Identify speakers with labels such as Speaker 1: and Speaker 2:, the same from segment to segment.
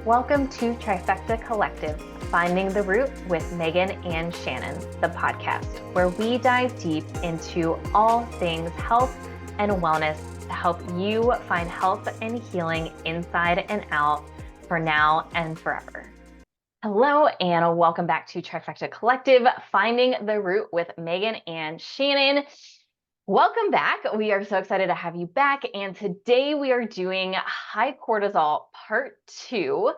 Speaker 1: Welcome to Trifecta Collective, Finding the Root with Megan and Shannon, the podcast, where we dive deep into all things health and wellness to help you find health and healing inside and out for now and forever. Hello, and welcome back to Trifecta Collective, Finding the Root with Megan and Shannon. Welcome back. We are so excited to have you back. And today we are doing high cortisol part 2.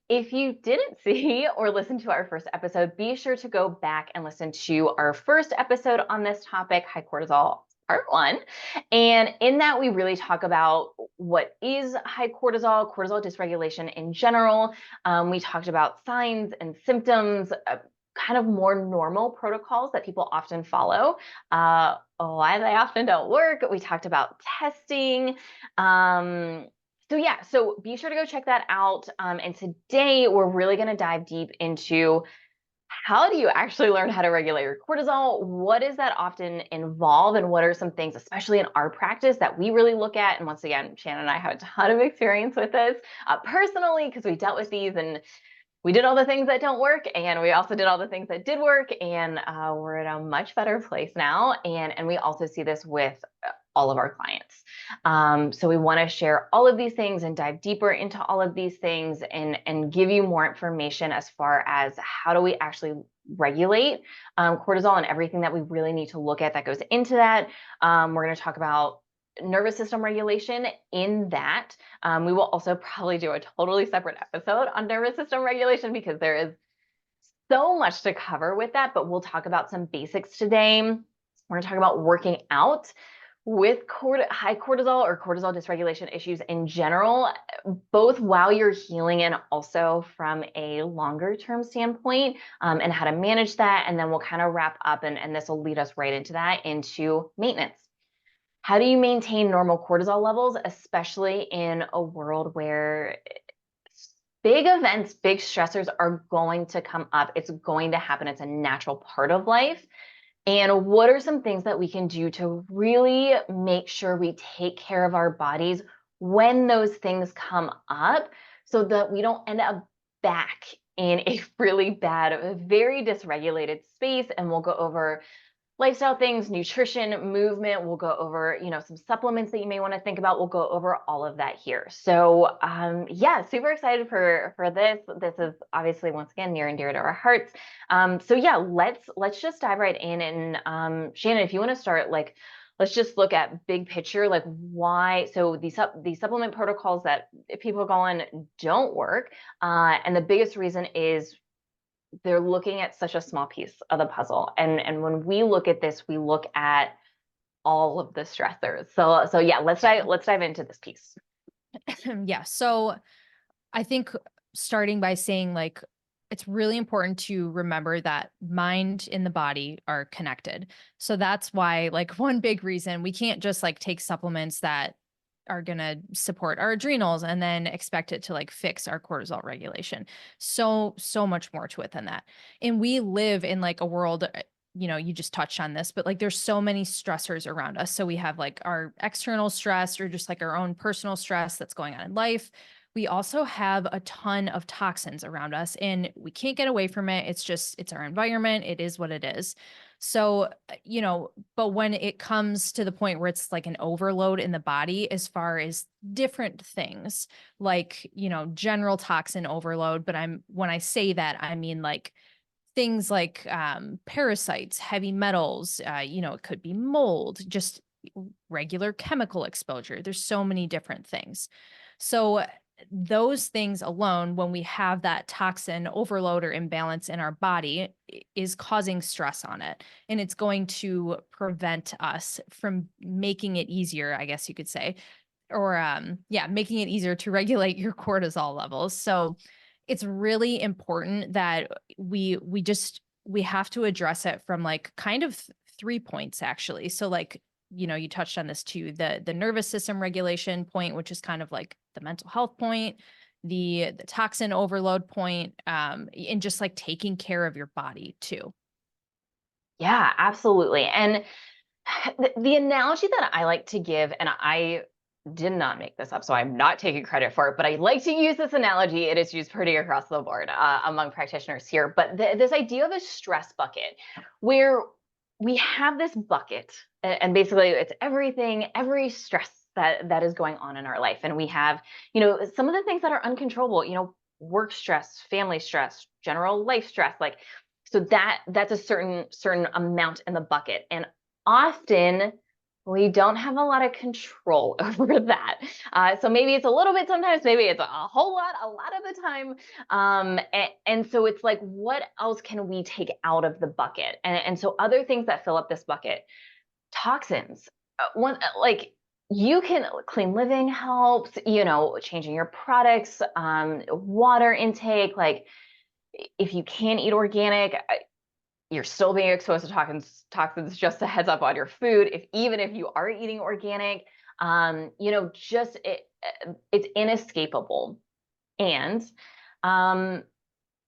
Speaker 1: If you didn't see or listen to our first episode, be sure to go back and listen to our first episode on this topic, high cortisol part 1. And in that, we really talk about what is high cortisol, cortisol dysregulation in general. We talked about signs and symptoms, kind of more normal protocols that people often follow, why they often don't work. We talked about testing. So be sure to go check that out. And today we're really going to dive deep into how do you actually learn how to regulate your cortisol? What does that often involve? And what are some things, especially in our practice, that we really look at? And once again, Shannon and I have a ton of experience with this personally, because we dealt with these and we did all the things that don't work, and we also did all the things that did work, and we're in a much better place now. And we also see this with all of our clients. So we want to share all of these things and dive deeper into all of these things and give you more information as far as how do we actually regulate cortisol and everything that we really need to look at that goes into that. We're going to talk about nervous system regulation in that. We will also probably do a totally separate episode on nervous system regulation because there is so much to cover with that, but we'll talk about some basics today. We're going to talk about working out with high cortisol or cortisol dysregulation issues in general, both while you're healing and also from a longer term standpoint, and how to manage that. And then we'll kind of wrap up, and this will lead us right into that, into maintenance. How do you maintain normal cortisol levels, especially in a world where big events, big stressors are going to come up? It's going to happen. It's a natural part of life. And what are some things that we can do to really make sure we take care of our bodies when those things come up so that we don't end up back in a really bad, very dysregulated space? And we'll go over lifestyle things, nutrition, movement. We'll go over, some supplements that you may want to think about. We'll go over all of that here. So super excited for this. This is obviously, once again, near and dear to our hearts. Let's just dive right in. And Shannon, if you want to start, let's just look at big picture, like why. So these supplement protocols that people go on don't work. And the biggest reason is they're looking at such a small piece of the puzzle. And when we look at this, we look at all of the stressors. So yeah, let's dive into this piece.
Speaker 2: Yeah. So I think starting by saying, it's really important to remember that mind and the body are connected. So that's why, one big reason we can't just take supplements that are going to support our adrenals and then expect it to fix our cortisol regulation. So much more to it than that. And we live in a world, you just touched on this, but there's so many stressors around us. So we have our external stress or just our own personal stress that's going on in life. We also have a ton of toxins around us and we can't get away from it. It's our environment. It is what it is. So, but when it comes to the point where it's an overload in the body, as far as different things, general toxin overload. But when I say that, I mean things like parasites, heavy metals, it could be mold, just regular chemical exposure. There's so many different things. So those things alone, when we have that toxin overload or imbalance in our body, is causing stress on it. And it's going to prevent us from making it easier, I guess you could say, or making it easier to regulate your cortisol levels. So it's really important that we have to address it from kind of 3 points, actually. So you touched on this too, the nervous system regulation point, which is kind of the mental health point, the toxin overload point, and just taking care of your body too.
Speaker 1: Yeah, absolutely. And the analogy that I like to give, and I did not make this up, so I'm not taking credit for it, but I like to use this analogy. It is used pretty across the board among practitioners here. But this idea of a stress bucket, where we have this bucket, and basically it's everything, every stress that is going on in our life, and we have, some of the things that are uncontrollable, work stress, family stress, general life stress, like so that's a certain amount in the bucket, and often we don't have a lot of control over that. So maybe it's a little bit sometimes, maybe it's a whole lot, a lot of the time. And so it's like, what else can we take out of the bucket? And so other things that fill up this bucket, toxins. Like you can clean living helps, changing your products, water intake. Like if you can eat organic, you're still being exposed to toxins, just a heads up on your food. Even if you are eating organic, just it's inescapable. And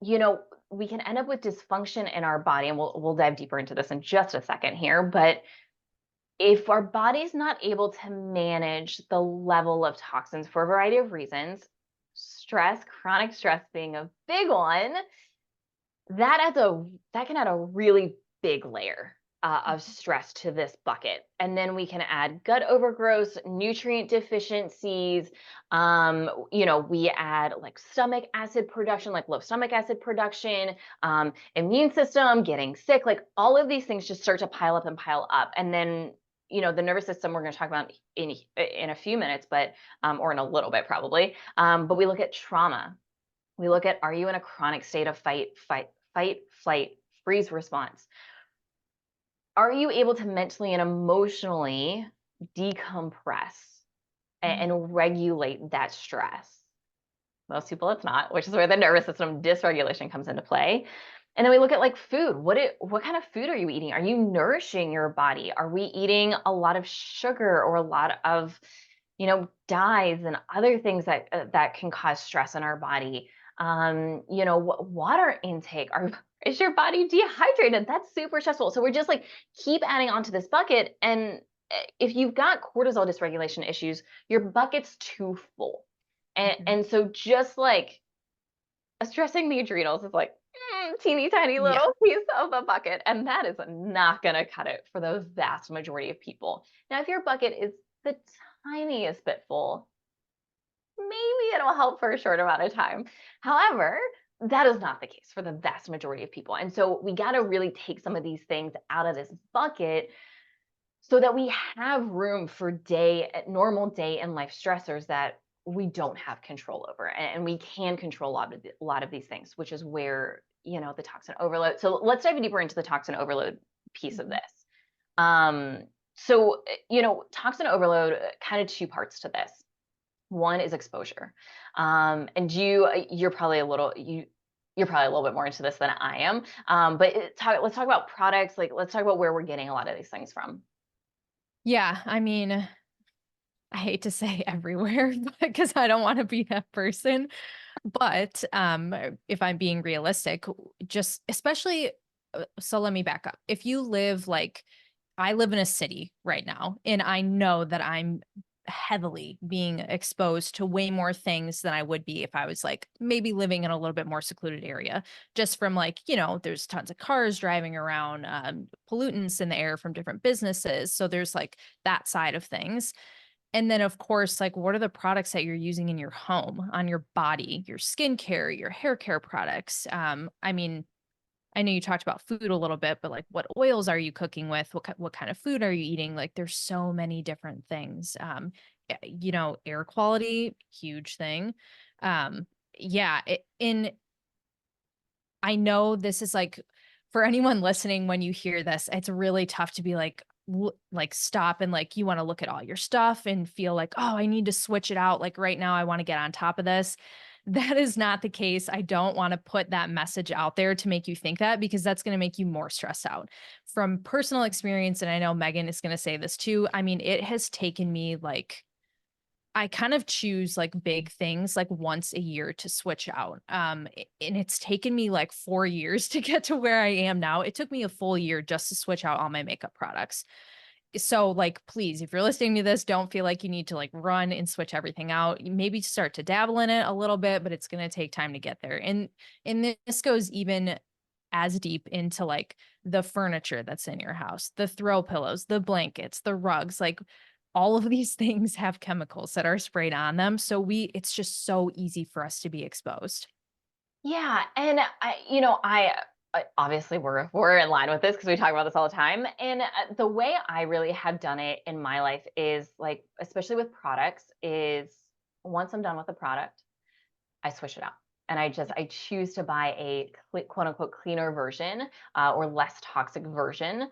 Speaker 1: you know, we can end up with dysfunction in our body, and we'll dive deeper into this in just a second here. But if our body's not able to manage the level of toxins for a variety of reasons, stress, chronic stress being a big one, that can add a really big layer of stress to this bucket. And then we can add gut overgrowth, nutrient deficiencies. We add like stomach acid production, like low stomach acid production, immune system getting sick, like all of these things just start to pile up and pile up. And then the nervous system we're going to talk about in a few minutes, but or in a little bit probably. But we look at trauma. We look at, are you in a chronic state of fight, flight, freeze response? Are you able to mentally and emotionally decompress and regulate that stress? Most people it's not, which is where the nervous system dysregulation comes into play. And then we look at like food. What kind of food are you eating? Are you nourishing your body? Are we eating a lot of sugar or a lot of, dyes and other things that can cause stress in our body? Water intake. Is your body dehydrated? That's super stressful. So we're just like keep adding onto this bucket. And if you've got cortisol dysregulation issues, your bucket's too full. And so just like stressing the adrenals is like teeny tiny little piece of the bucket. And that is not going to cut it for the vast majority of people. Now, if your bucket is the tiniest bit full, maybe it'll help for a short amount of time. However, that is not the case for the vast majority of people. And so we got to really take some of these things out of this bucket so that we have room for normal day and life stressors that we don't have control over, and we can control a lot of these things, which is where the toxin overload. So let's dive deeper into the toxin overload piece of this. Toxin overload, kind of two parts to this. One is exposure, and you're probably a little bit more into this than I am. But let's talk about products. Like let's talk about where we're getting a lot of these things from.
Speaker 2: Yeah, I mean, I hate to say everywhere because I don't want to be that person. But if I'm being realistic, just especially, so let me back up. If you live I live in a city right now, and I know that I'm heavily being exposed to way more things than I would be if I was maybe living in a little bit more secluded area, just from there's tons of cars driving around, pollutants in the air from different businesses. So there's that side of things. And then, of course, what are the products that you're using in your home, on your body, your skincare, your hair care products? I mean, I know you talked about food a little bit, but what oils are you cooking with? What kind of food are you eating? There's so many different things. Air quality, huge thing. Yeah. I know this is for anyone listening, when you hear this, it's really tough to be stop and you want to look at all your stuff and feel oh, I need to switch it out. Right now, I want to get on top of this. That is not the case. I don't want to put that message out there to make you think that, because that's going to make you more stressed out. From personal experience, and I know Megan is going to say this too, I mean, it has taken me I kind of choose big things once a year to switch out. And it's taken me 4 years to get to where I am now. It took me a full year just to switch out all my makeup products. So like, please, if you're listening to this, don't feel like you need to like run and switch everything out. You maybe start to dabble in it a little bit, but it's going to take time to get there. And this goes even as deep into like the furniture that's in your house, the throw pillows, the blankets, the rugs, like all of these things have chemicals that are sprayed on them. So it's just so easy for us to be exposed.
Speaker 1: Yeah, and obviously we're in line with this because we talk about this all the time. And the way I really have done it in my life is like, especially with products, is once I'm done with the product, I switch it out. And I choose to buy a quote unquote cleaner version or less toxic version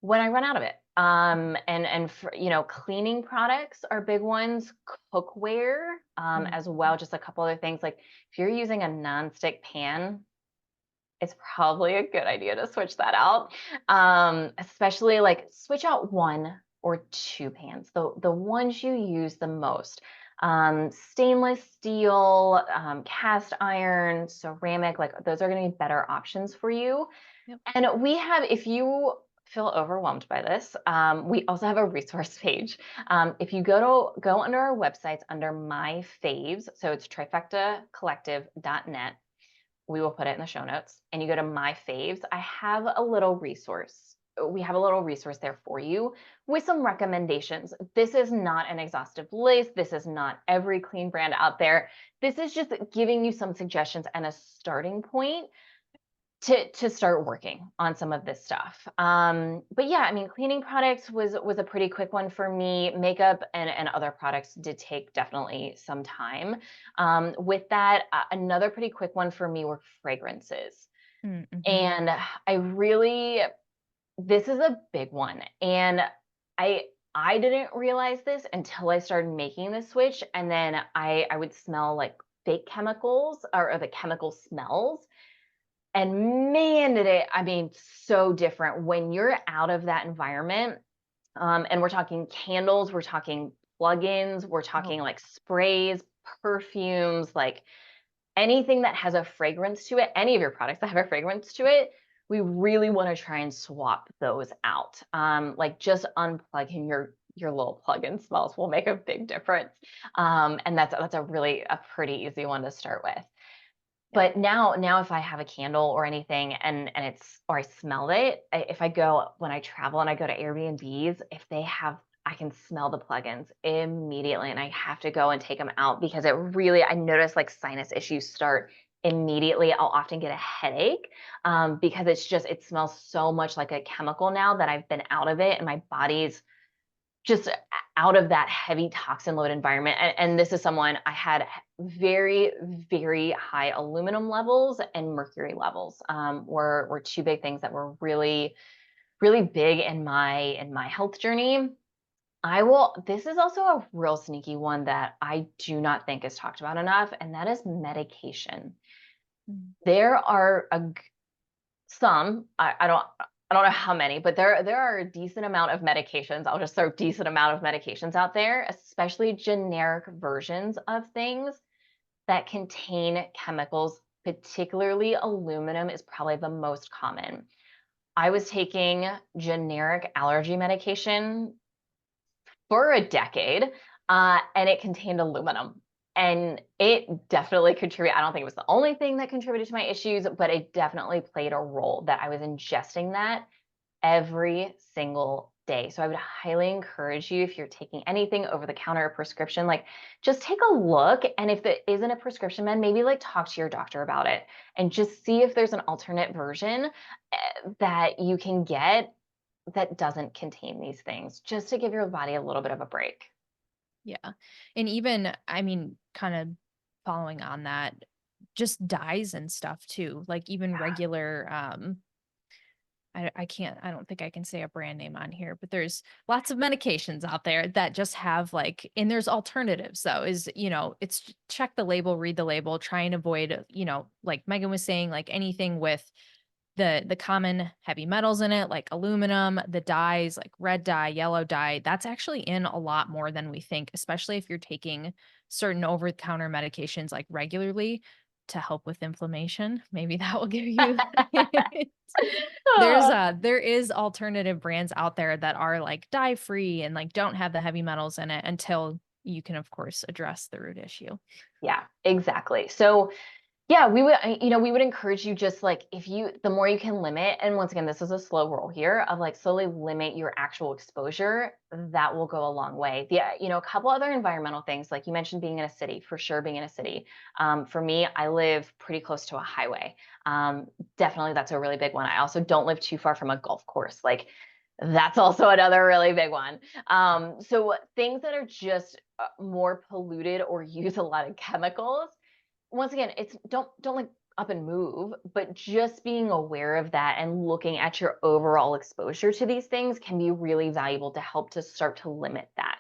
Speaker 1: when I run out of it. And for, cleaning products are big ones, cookware,
Speaker 2: Mm.
Speaker 1: as well, just a couple other things. Like if you're using a nonstick pan, it's probably a good idea to switch that out. Especially like switch out one or two pans, the ones you use the most. Stainless steel, cast iron, ceramic, like those are going to be better options for you.
Speaker 2: Yep.
Speaker 1: And we have, if you feel overwhelmed by this, we also have a resource page. If you go under our websites under my faves, so it's trifectacollective.net. We will put it in the show notes, and you go to my faves. I have a little resource. We have a little resource there for you with some recommendations. This is not an exhaustive list. This is not every clean brand out there. This is just giving you some suggestions and a starting point to start working on some of this stuff. But yeah, I mean, cleaning products was a pretty quick one for me. Makeup and other products did take definitely some time. With that, another pretty quick one for me were fragrances.
Speaker 2: Mm-hmm.
Speaker 1: And I really, this is a big one. And I I didn't realize this until I started making the switch. And then I would smell like fake chemicals or the chemical smells. And man, did it, I mean, so different when you're out of that environment. And we're talking candles, we're talking plugins, we're
Speaker 2: Oh,
Speaker 1: talking like sprays, perfumes, like anything that has a fragrance to it, any of your products that have a fragrance to it, we really want to try and swap those out. Like just unplugging your little plug-in smells will make a big difference. And that's a pretty easy one to start with.
Speaker 2: yep.
Speaker 1: But now if I have a candle or anything and it's or I smell it, if I go when I travel and I go to Airbnbs, if they have I can smell the plugins immediately and I have to go and take them out because I notice like sinus issues start immediately. I'll often get a headache because it smells so much like a chemical now that I've been out of it and my body's just out of that heavy toxin load environment. And this is someone I had very, very high aluminum levels and mercury levels were two big things that were really, really big in my health journey. This is also a real sneaky one that I do not think is talked about enough, and that is medication.
Speaker 2: Mm.
Speaker 1: There are some, I don't know how many, but there are a decent amount of medications. I'll just throw decent amount of medications out there, especially generic versions of things that contain chemicals, particularly aluminum is probably the most common. I was taking generic allergy medication for a decade, and it contained aluminum. And it definitely contributed. I don't think it was the only thing that contributed to my issues, but it definitely played a role that I was ingesting that every single day. So I would highly encourage you if you're taking anything over the counter or prescription, like just take a look. And if it isn't a prescription med, maybe like talk to your doctor about it and just see if there's an alternate version that you can get that doesn't contain these things, just to give your body a little bit of a break.
Speaker 2: Yeah. And even, I mean, kind of following on that, just dyes and stuff too. Like even regular, I don't think I can say a brand name on here, but there's lots of medications out there that just have like, and there's alternatives though, it's check the label, read the label, try and avoid, like Megan was saying, like anything with the common heavy metals in it, like aluminum, the dyes, like red dye, yellow dye, that's actually in a lot more than we think, especially if you're taking certain over-the-counter medications like regularly. to help with inflammation. Maybe that will give you
Speaker 1: Ah,
Speaker 2: there is alternative brands out there that are like dye free and like don't have the heavy metals in it until you can of course address the root issue.
Speaker 1: yeah, exactly. So yeah, we would, we would encourage you just like the more you can limit, and once again, this is a slow roll here of like slowly limit your actual exposure, that will go a long way. Yeah, a couple other environmental things, like you mentioned being in a city, for sure being in a city. For me, I live pretty close to a highway. Definitely that's a really big one. I also don't live too far from a golf course. Like that's also another really big one. So things that are just more polluted or use a lot of chemicals, once again, it's don't like up and move, but just being aware of that and looking at your overall exposure to these things can be really valuable to help to start to limit that.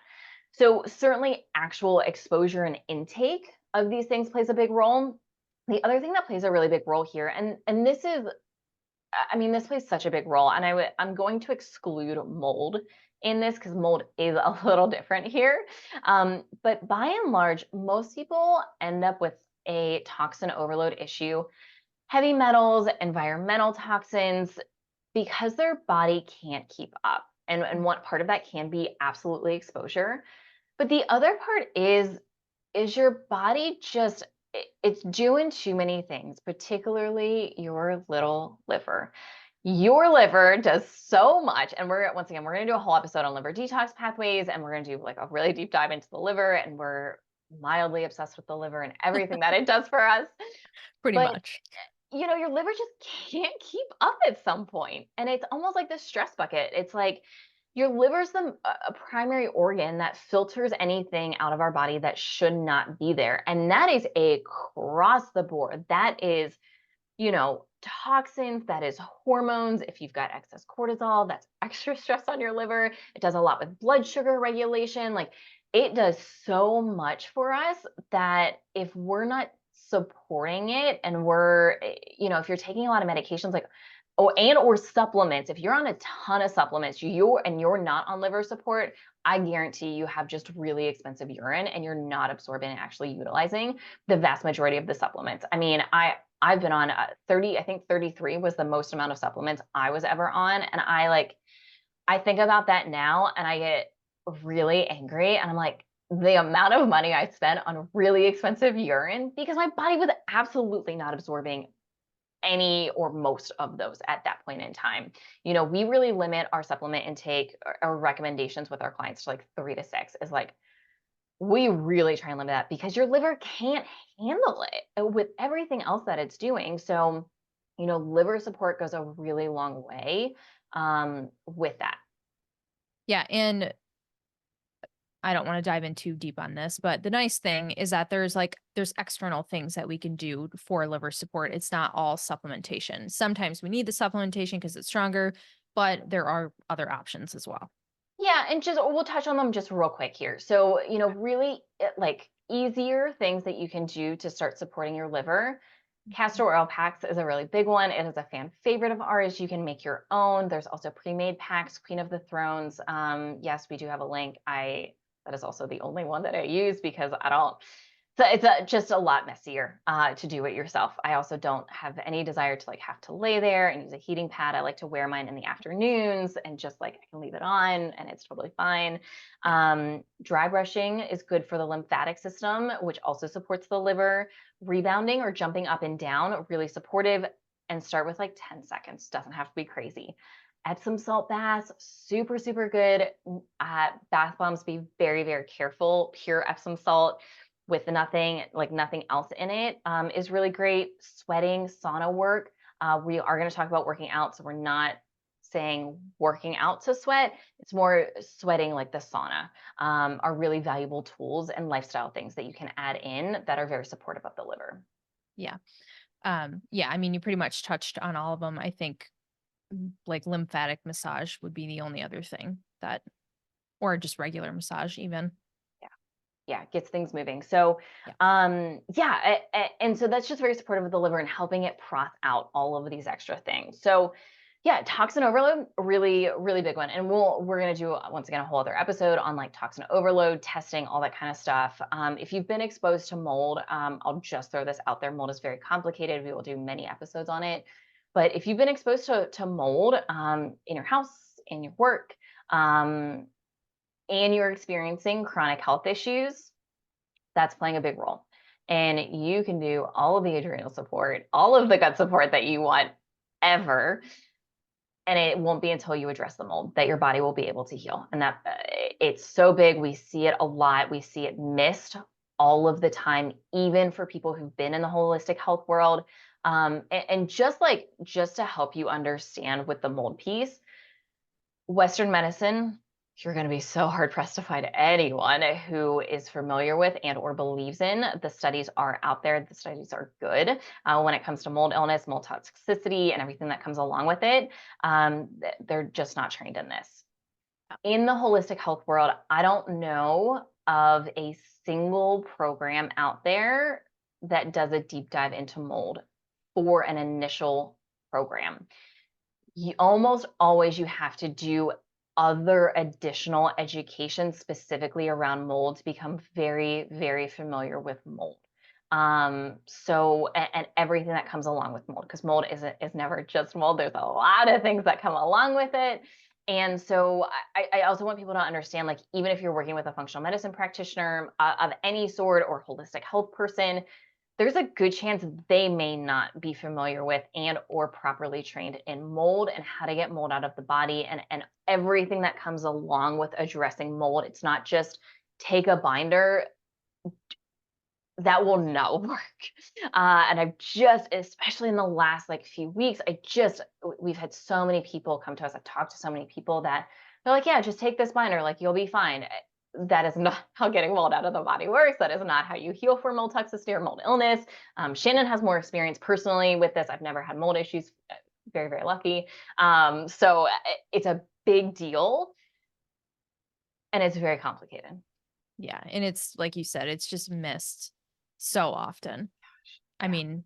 Speaker 1: So certainly actual exposure and intake of these things plays a big role. The other thing that plays a really big role here, and this is, I mean, this plays such a big role, and I'm going to exclude mold in this because mold is a little different here. But by and large, most people end up with a toxin overload issue, heavy metals, environmental toxins, because their body can't keep up. And one part of that can be absolutely exposure. But the other part is your body just it's doing too many things, particularly your little liver. Your liver does so much, and once again, we're going to do a whole episode on liver detox pathways, and we're going to do like a really deep dive into the liver, and we're mildly obsessed with the liver and everything that it does for us.
Speaker 2: Pretty
Speaker 1: But
Speaker 2: much.
Speaker 1: your liver just can't keep up at some point, and it's almost like this stress bucket. It's like your liver's a primary organ that filters anything out of our body that should not be there, and that is across the board. That is, toxins, that is hormones. If you've got excess cortisol, that's extra stress on your liver. It does a lot with blood sugar regulation. Like it does so much for us that if we're not supporting it, and if you're taking a lot of medications, like, or supplements, if you're on a ton of supplements, you're not on liver support, I guarantee you have just really expensive urine and you're not absorbing and actually utilizing the vast majority of the supplements. I mean, I've been on 30, I think 33 was the most amount of supplements I was ever on. And I think about that now and I get really angry. And I'm like, the amount of money I spent on really expensive urine because my body was absolutely not absorbing any or most of those at that point in time. We really limit our supplement intake or recommendations with our clients to like 3 to 6 is like, we really try and limit that because your liver can't handle it with everything else that it's doing. So, liver support goes a really long way with that.
Speaker 2: Yeah, and I don't want to dive in too deep on this, but the nice thing is that there's external things that we can do for liver support. It's not all supplementation. Sometimes we need the supplementation because it's stronger, but there are other options as well.
Speaker 1: Yeah, and just we'll touch on them just real quick here. So, really like easier things that you can do to start supporting your liver. Castor oil packs is a really big one. It is a fan favorite of ours. You can make your own. There's also pre-made packs, Queen of the Thrones. Yes, we do have a link. That is also the only one that I use because I don't. So it's just a lot messier to do it yourself. I also don't have any desire to like have to lay there and use a heating pad. I like to wear mine in the afternoons and just like I can leave it on and it's totally fine.
Speaker 2: Yeah.
Speaker 1: Dry brushing is good for the lymphatic system, which also supports the liver. Rebounding or jumping up and down, really supportive. And start with like 10 seconds. Doesn't have to be crazy. Epsom salt baths, super, super good. Bath bombs, be very, very careful. Pure Epsom salt with nothing else in it is really great. Sweating, sauna work. We are going to talk about working out, so we're not saying working out to sweat. It's more sweating like the sauna are really valuable tools and lifestyle things that you can add in that are very supportive of the liver.
Speaker 2: Yeah. Yeah, I mean, you pretty much touched on all of them. I think like lymphatic massage would be the only other thing that, or just regular massage even.
Speaker 1: Yeah, gets things moving. So,
Speaker 2: Yeah.
Speaker 1: and so that's just very supportive of the liver and helping it froth out all of these extra things. So, Yeah, toxin overload, really, really big one. And we're gonna do once again a whole other episode on like toxin overload, testing, all that kind of stuff. If you've been exposed to mold, I'll just throw this out there. Mold is very complicated. We will do many episodes on it. But if you've been exposed to mold in your house, in your work, and you're experiencing chronic health issues, that's playing a big role. And you can do all of the adrenal support, all of the gut support that you want ever, and it won't be until you address the mold that your body will be able to heal. And that it's so big. We see it a lot. We see it missed all of the time, even for people who've been in the holistic health world. And just to help you understand with the mold piece, Western medicine, you're going to be so hard pressed to find anyone who is familiar with and or believes in. The studies are out there. The studies are good when it comes to mold illness, mold toxicity, and everything that comes along with it. They're just not trained in this. In the holistic health world, I don't know of a single program out there that does a deep dive into mold for an initial program. You almost always you have to do other additional education specifically around mold to become very, very familiar with mold. And everything that comes along with mold, because mold is never just mold. There's a lot of things that come along with it. And so I also want people to understand, like, even if you're working with a functional medicine practitioner of any sort or holistic health person, there's a good chance they may not be familiar with and or properly trained in mold and how to get mold out of the body and everything that comes along with addressing mold. It's not just take a binder. That will not work. And I've just, especially in the last like few weeks, we've had so many people come to us. I've talked to so many people that they're like, yeah, just take this binder, like you'll be fine. That is not how getting mold out of the body works. That is not how you heal for mold toxicity or mold illness. Shannon has more experience personally with this. I've never had mold issues. Very, very lucky. So it's a big deal and it's very complicated.
Speaker 2: Yeah. And it's like you said, it's just missed so often. I mean,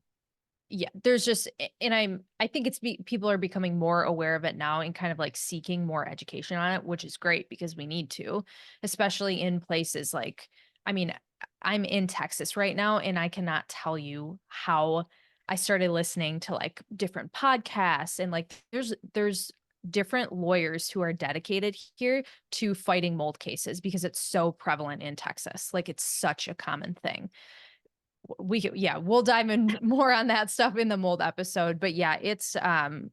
Speaker 2: yeah, there's just, and I think people are becoming more aware of it now and kind of like seeking more education on it, which is great because we need to, especially in places like, I mean, I'm in Texas right now and I cannot tell you how I started listening to like different podcasts and like there's different lawyers who are dedicated here to fighting mold cases because it's so prevalent in Texas. Like it's such a common thing. We'll dive in more on that stuff in the mold episode, but yeah, it's I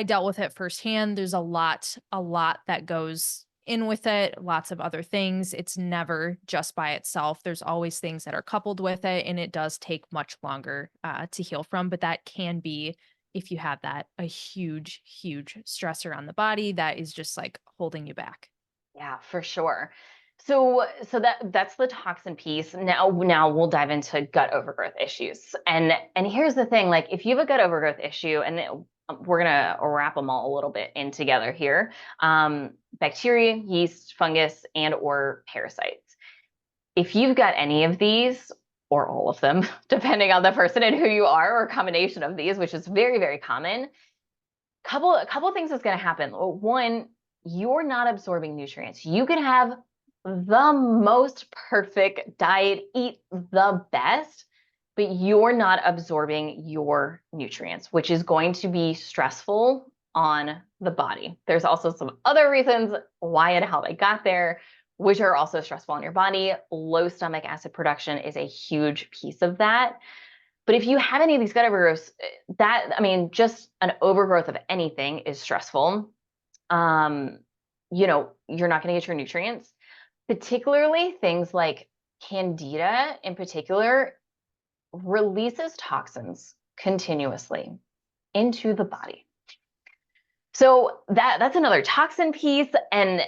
Speaker 2: dealt with it firsthand. There's a lot that goes in with it, lots of other things. It's never just by itself. There's always things that are coupled with it, and it does take much longer to heal from, but that can be, if you have that, a huge stressor on the body that is just like holding you back.
Speaker 1: Yeah, for sure. So that's the toxin piece. Now we'll dive into gut overgrowth issues. And here's the thing, like if you have a gut overgrowth issue, and we're gonna wrap them all a little bit in together here. Bacteria, yeast, fungus, and or parasites. If you've got any of these or all of them, depending on the person and who you are, or a combination of these, which is very, very common, a couple of things that's going to happen. One, you're not absorbing nutrients. You can have the most perfect diet, eat the best, but you're not absorbing your nutrients, which is going to be stressful on the body. There's also some other reasons why and how they got there, which are also stressful on your body. Low stomach acid production is a huge piece of that. But if you have any of these gut overgrowths, just an overgrowth of anything is stressful. You're not going to get your nutrients, particularly things like Candida in particular releases toxins continuously into the body. So that's another toxin piece. And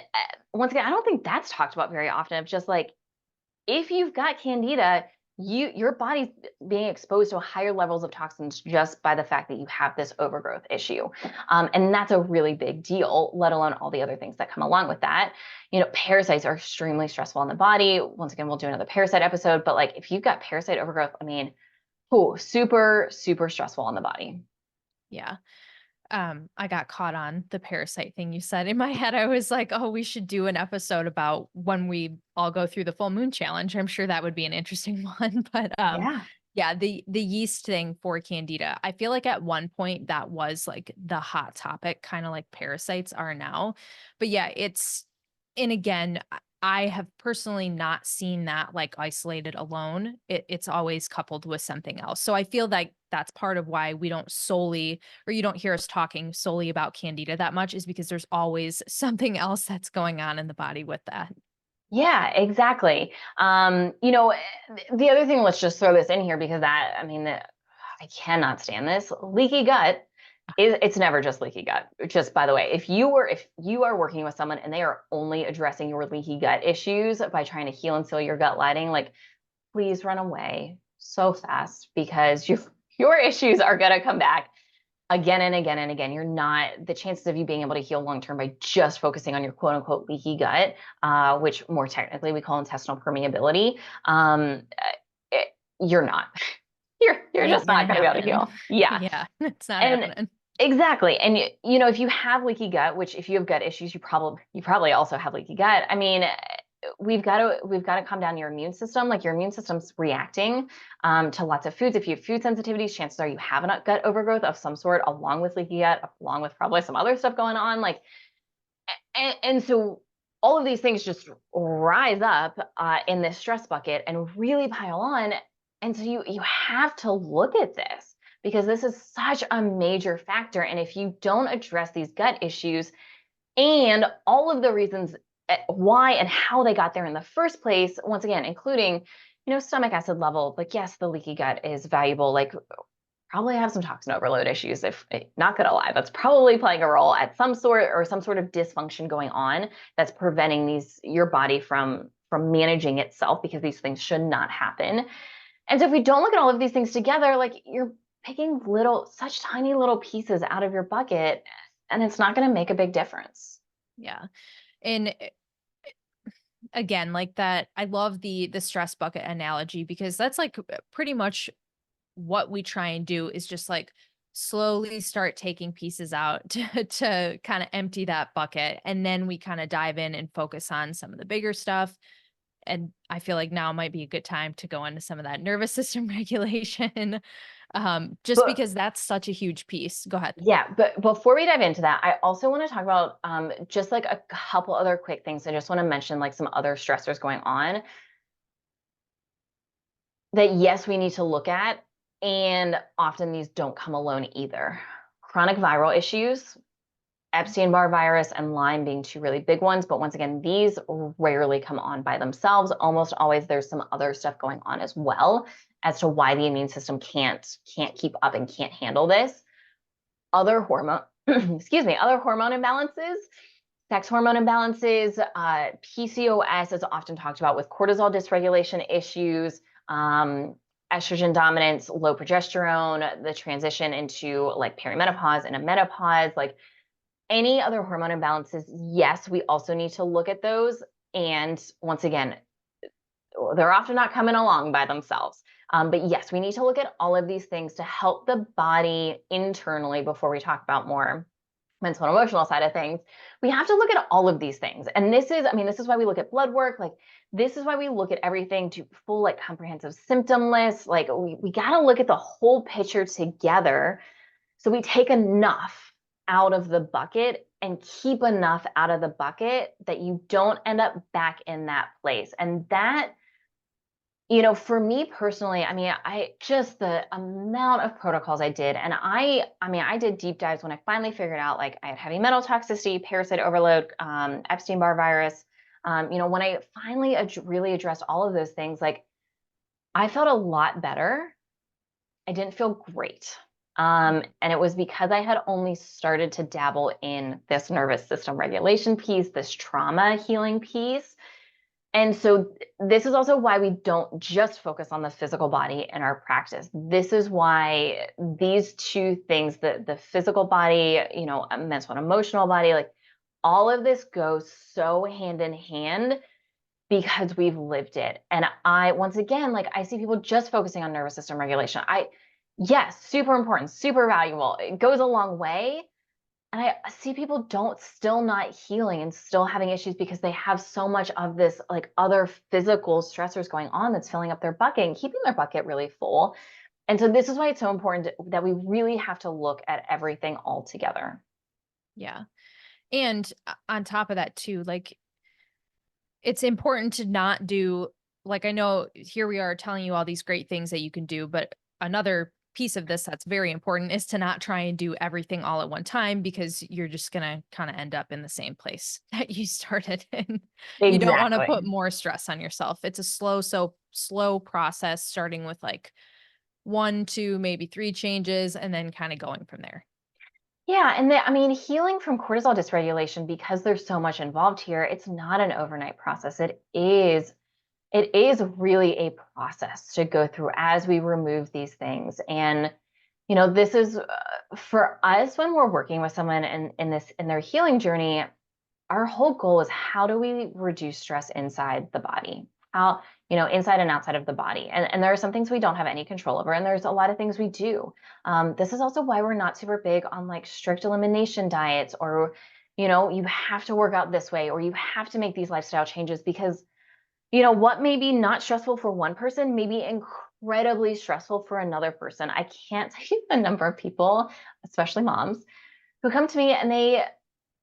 Speaker 1: once again, I don't think that's talked about very often. It's just like, if you've got Candida, your body's being exposed to higher levels of toxins just by the fact that you have this overgrowth issue. And that's a really big deal, let alone all the other things that come along with that. Parasites are extremely stressful on the body. Once again, we'll do another parasite episode, but like if you've got parasite overgrowth, super, super stressful on the body.
Speaker 2: Yeah. I got caught on the parasite thing you said. In my head, I was like, oh, we should do an episode about when we all go through the full moon challenge. I'm sure that would be an interesting one. But
Speaker 1: Yeah.
Speaker 2: yeah, the yeast thing for candida. I feel like at one point that was like the hot topic, kind of like parasites are now. But yeah, and again, I have personally not seen that like isolated alone. It's always coupled with something else. So I feel like that's part of why we don't solely, or you don't hear us talking solely about candida that much, is because there's always something else that's going on in the body with that.
Speaker 1: Yeah, exactly. The other thing, let's just throw this in here because I cannot stand this. Leaky gut it's never just leaky gut. Just by the way, if you are working with someone and they are only addressing your leaky gut issues by trying to heal and seal your gut lining, like please run away so fast because your issues are going to come back again and again and again. You're not, the chances of you being able to heal long term by just focusing on your quote unquote leaky gut, which more technically we call intestinal permeability, it, you're not. You're
Speaker 2: Ain't
Speaker 1: just not
Speaker 2: gonna
Speaker 1: going to be able to
Speaker 2: happen.
Speaker 1: heal. Yeah.
Speaker 2: Yeah, it's not
Speaker 1: And
Speaker 2: happening.
Speaker 1: exactly. And if you have leaky gut, which if you have gut issues, you probably also have leaky gut. I mean, we've got to calm down your immune system. Like your immune system's reacting to lots of foods. If you have food sensitivities, chances are you have a gut overgrowth of some sort, along with leaky gut, along with probably some other stuff going on. Like, and so all of these things just rise up in this stress bucket and really pile on. And so you have to look at this because this is such a major factor. And if you don't address these gut issues and all of the reasons why and how they got there in the first place, once again, including, stomach acid level, like yes, the leaky gut is valuable. Like probably have some toxin overload issues. If not gonna lie, that's probably playing a role at some sort or some sort of dysfunction going on that's preventing your body from managing itself because these things should not happen. And so if we don't look at all of these things together, like you're picking such tiny little pieces out of your bucket, and it's not going to make a big difference.
Speaker 2: Yeah. And again, like that, I love the stress bucket analogy because that's like pretty much what we try and do is just like slowly start taking pieces out to kind of empty that bucket. And then we kind of dive in and focus on some of the bigger stuff. And I feel like now might be a good time to go into some of that nervous system regulation. Just
Speaker 1: But
Speaker 2: because that's such a huge piece. Go ahead.
Speaker 1: yeah, but before we dive into that, I also want to talk about just like a couple other quick things. I just want to mention like some other stressors going on that yes, we need to look at. And often these don't come alone either. Chronic viral issues, Epstein-Barr virus and Lyme being two really big ones. But once again, these rarely come on by themselves. Almost always there's some other stuff going on as well as to why the immune system can't keep up and can't handle this. Other hormone, other hormone imbalances, sex hormone imbalances, PCOS is often talked about with cortisol dysregulation issues, estrogen dominance, low progesterone, the transition into like perimenopause and a menopause, like any other hormone imbalances. Yes, we also need to look at those. And once again, they're often not coming along by themselves. But yes, we need to look at all of these things to help the body internally before we talk about more mental and emotional side of things. We have to look at all of these things. And this is why we look at blood work. Like this is why we look at everything to full like comprehensive symptom lists. Like we got to look at the whole picture together. So we take enough out of the bucket and keep enough out of the bucket that you don't end up back in that place. And that, for me personally, I just the amount of protocols I did, and I did deep dives when I finally figured out like I had heavy metal toxicity, parasite overload, Epstein-Barr virus. When I finally really addressed all of those things, like I felt a lot better. I didn't feel great. And it was because I had only started to dabble in this nervous system regulation piece, this trauma healing piece. And so this is also why we don't just focus on the physical body in our practice. This is why these two things, the physical body, a mental and emotional body, like all of this goes so hand in hand because we've lived it. And once again, like I see people just focusing on nervous system regulation. Yes, super important, super valuable. It goes a long way. And I see people don't still not healing and still having issues because they have so much of this like other physical stressors going on that's filling up their bucket and keeping their bucket really full. And so this is why it's so important that we really have to look at everything all together.
Speaker 2: Yeah. And on top of that too, like it's important to not do, like, I know here we are telling you all these great things that you can do, but another piece of this that's very important is to not try and do everything all at one time, because you're just going to kind of end up in the same place that you started in. You don't want to
Speaker 1: Exactly.
Speaker 2: put more stress on yourself. It's a slow process, starting with like 1, 2, maybe 3 changes and then kind of going from there.
Speaker 1: Yeah, and I mean, healing from cortisol dysregulation, because there's so much involved here, it's not an overnight process. It is really a process to go through as we remove these things. And this is for us when we're working with someone in their healing journey. Our whole goal is, how do we reduce stress inside the body? How, inside and outside of the body. And there are some things we don't have any control over, and there's a lot of things we do. This is also why we're not super big on like strict elimination diets, or, you have to work out this way, or you have to make these lifestyle changes, because, what may be not stressful for one person may be incredibly stressful for another person. I can't tell you the number of people, especially moms, who come to me and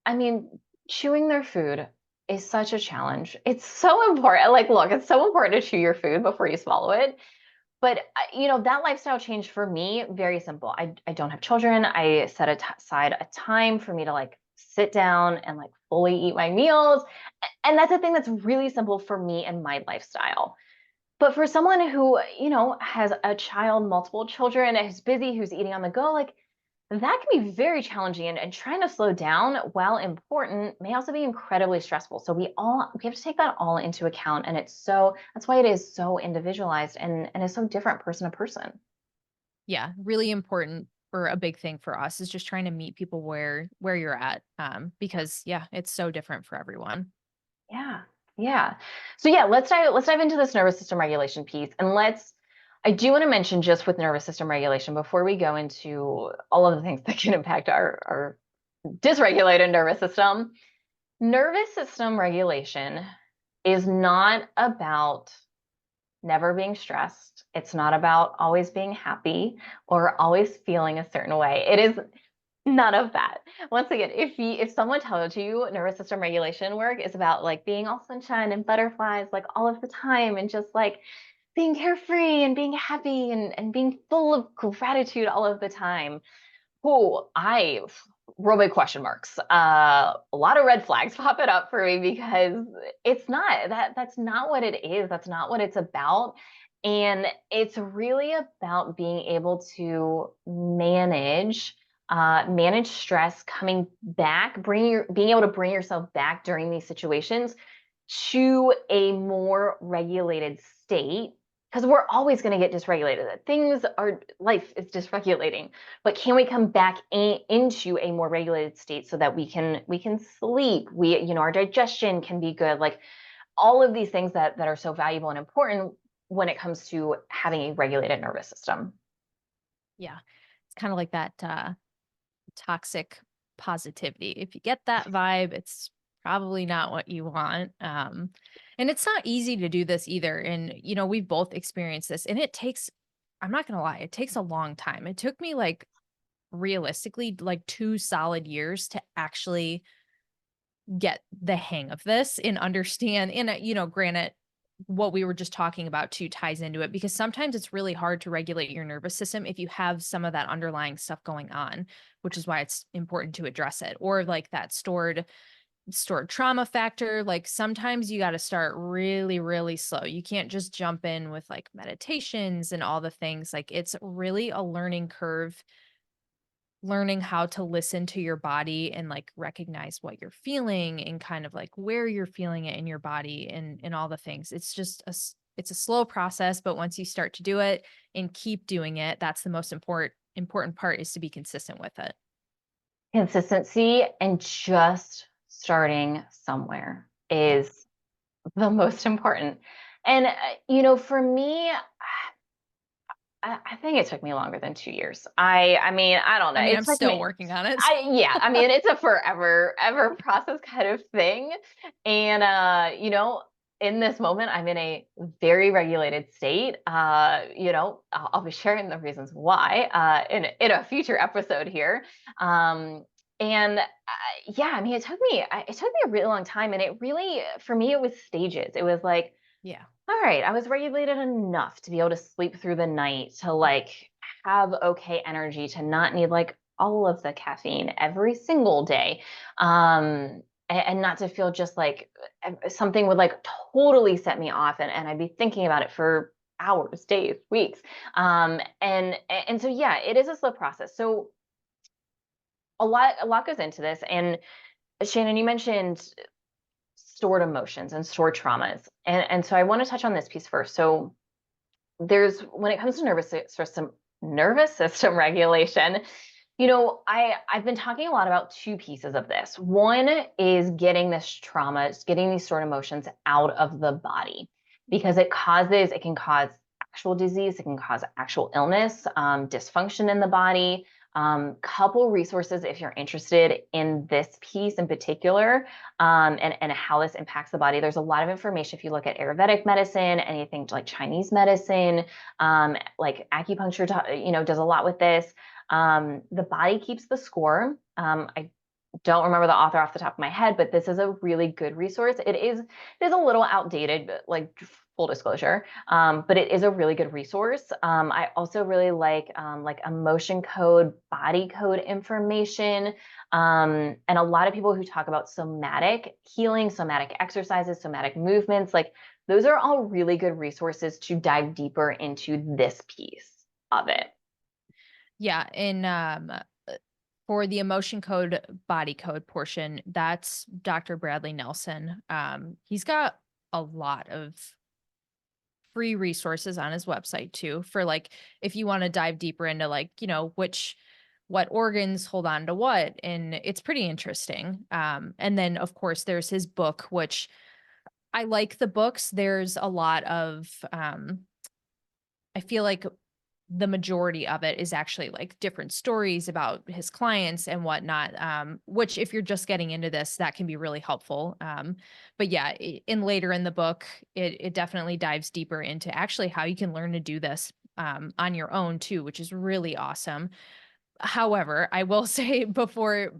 Speaker 1: I mean, chewing their food is such a challenge. It's so important. Like, look, it's so important to chew your food before you swallow it. But that lifestyle change for me, very simple. I don't have children. I set aside a time for me to like sit down and like fully eat my meals. And that's a thing that's really simple for me and my lifestyle. But for someone who, has a child, multiple children, who's busy, who's eating on the go, like, that can be very challenging, and trying to slow down, while important, may also be incredibly stressful. So we have to take that all into account. And that's why it is so individualized, and is so different person to person.
Speaker 2: Yeah, really important, or a big thing for us is just trying to meet people where you're at, because yeah, it's so different for everyone.
Speaker 1: Yeah. Yeah. So yeah, let's dive into this nervous system regulation piece. And I do want to mention, just with nervous system regulation, before we go into all of the things that can impact our dysregulated nervous system. Nervous system regulation is not about never being stressed. It's not about always being happy or always feeling a certain way. It is none of that. Once again, if someone tells you nervous system regulation work is about like being all sunshine and butterflies like all of the time, and just like being carefree and being happy and being full of gratitude all of the time, oh, I real big question marks. A lot of red flags popping up for me, because it's not that's not what it is. That's not what it's about. And it's really about being able to manage stress, coming back, being able to bring yourself back during these situations to a more regulated state, because we're always going to get dysregulated. Life is dysregulating, but can we come back into a more regulated state, so that we can sleep, our digestion can be good, like all of these things that are so valuable and important when it comes to having a regulated nervous system.
Speaker 2: Yeah. It's kind of like that toxic positivity. If you get that vibe, it's probably not what you want. And it's not easy to do this either. And, we've both experienced this, and I'm not going to lie, it takes a long time. It took me like realistically like 2 solid years to actually get the hang of this and understand. And, granted, what we were just talking about too ties into it, because sometimes it's really hard to regulate your nervous system if you have some of that underlying stuff going on, which is why it's important to address it. Or like that stored trauma factor. Like sometimes you got to start really, really slow. You can't just jump in with like meditations and all the things. Like it's really a learning curve, learning how to listen to your body and like recognize what you're feeling and kind of like where you're feeling it in your body, and all the things. It's just it's a slow process, but once you start to do it and keep doing it, that's the most important part, is to be consistent with it.
Speaker 1: Consistency and just starting somewhere
Speaker 2: Yeah.
Speaker 1: is the most important. And for me, I think it took me longer than 2 years. I mean, I don't know.
Speaker 2: I mean,
Speaker 1: It
Speaker 2: I'm
Speaker 1: took
Speaker 2: still
Speaker 1: me,
Speaker 2: working on it.
Speaker 1: yeah, I mean, it's a forever, ever process kind of thing. And, in this moment, I'm in a very regulated state. I'll be sharing the reasons why in a future episode here. Um, and yeah, I mean, it took me a really long time, and it really, for me, it was stages. It was like,
Speaker 2: Yeah.
Speaker 1: all right, I was regulated enough to be able to sleep through the night, to like have okay energy, to not need like all of the caffeine every single day. And not to feel just like something would like totally set me off, and I'd be thinking about it for hours, days, weeks. And so yeah, it is a slow process. So a lot goes into this. And Shannon, you mentioned stored emotions and stored traumas. And so I want to touch on this piece first. So there's when it comes to nervous system regulation, I've been talking a lot about two pieces of this. One is getting this trauma, getting these stored emotions out of the body, because it can cause actual disease, it can cause actual illness, dysfunction in the body. Couple resources if you're interested in this piece in particular, and how this impacts the body. There's a lot of information if you look at Ayurvedic medicine, anything like Chinese medicine, like acupuncture, does a lot with this. The body keeps the score. I don't remember the author off the top of my head, but this is a really good resource. It is a little outdated, but like full disclosure, but it is a really good resource. I also really like emotion code, body code information, and a lot of people who talk about somatic healing, somatic exercises, somatic movements, like those are all really good resources to dive deeper into this piece of it.
Speaker 2: Yeah. And for the emotion code, body code portion, that's Dr. Bradley Nelson. He's got a lot of free resources on his website too, for like if you want to dive deeper into like, what organs hold on to what. And it's pretty interesting. And then of course there's his book, which I like the books. There's a lot of I feel like the majority of it is actually like different stories about his clients and whatnot, which if you're just getting into this, that can be really helpful. But yeah, in later in the book, it definitely dives deeper into actually how you can learn to do this on your own too, which is really awesome. However, I will say before,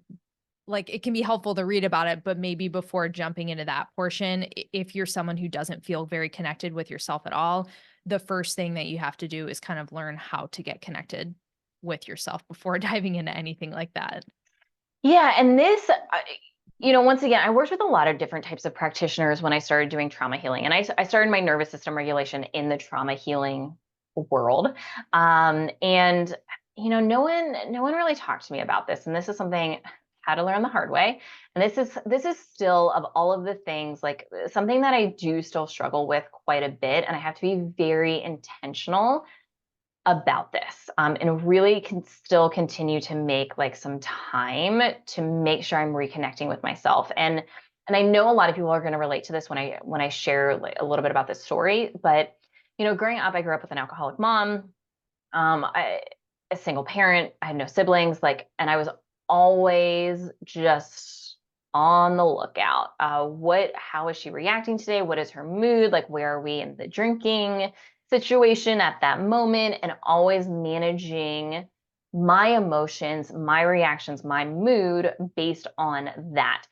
Speaker 2: like it can be helpful to read about it, but maybe before jumping into that portion, if you're someone who doesn't feel very connected with yourself at all, the first thing that you have to do is kind of learn how to get connected with yourself before diving into anything like that.
Speaker 1: Yeah, and this, once again, I worked with a lot of different types of practitioners when I started doing trauma healing, and I started my nervous system regulation in the trauma healing world. And no one really talked to me about this, and this is something I had to learn the hard way. And this is still, of all of the things, like something that I do still struggle with quite a bit, and I have to be very intentional about this, and really can still continue to make like some time to make sure I'm reconnecting with myself. And I know a lot of people are going to relate to this when I share like a little bit about this story. But growing up, I grew up with an alcoholic mom. A single parent. I had no siblings. And I was always just on the lookout. How is she reacting today? What is her mood? Like, where are we in the drinking situation at that moment? And always managing my emotions, my reactions, my mood based on that.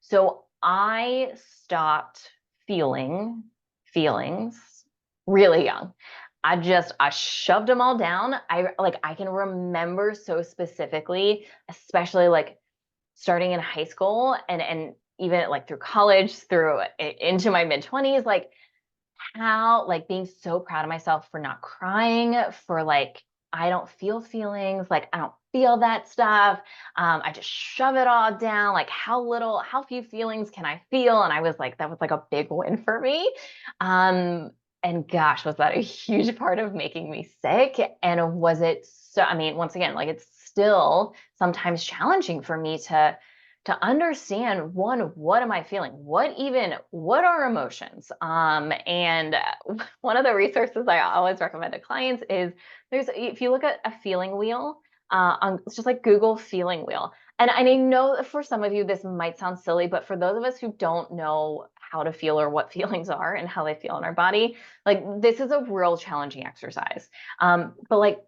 Speaker 1: So I stopped feeling feelings really young. I shoved them all down. I can remember so specifically, especially like starting in high school, and even like through college, through into my mid 20s, like how, like, being so proud of myself for not crying, for like I don't feel feelings, like I don't feel that stuff. I just shove it all down. Like how few feelings can I feel? And I was like, that was like a big win for me. And gosh, was that a huge part of making me sick? And was it so? I mean, once again, like it's still sometimes challenging for me to to understand, one, what am I feeling? What are emotions? And one of the resources I always recommend to clients is if you look at a feeling wheel, it's just like Google feeling wheel. And I know that for some of you, this might sound silly, but for those of us who don't know how to feel or what feelings are and how they feel in our body, like this is a real challenging exercise. But like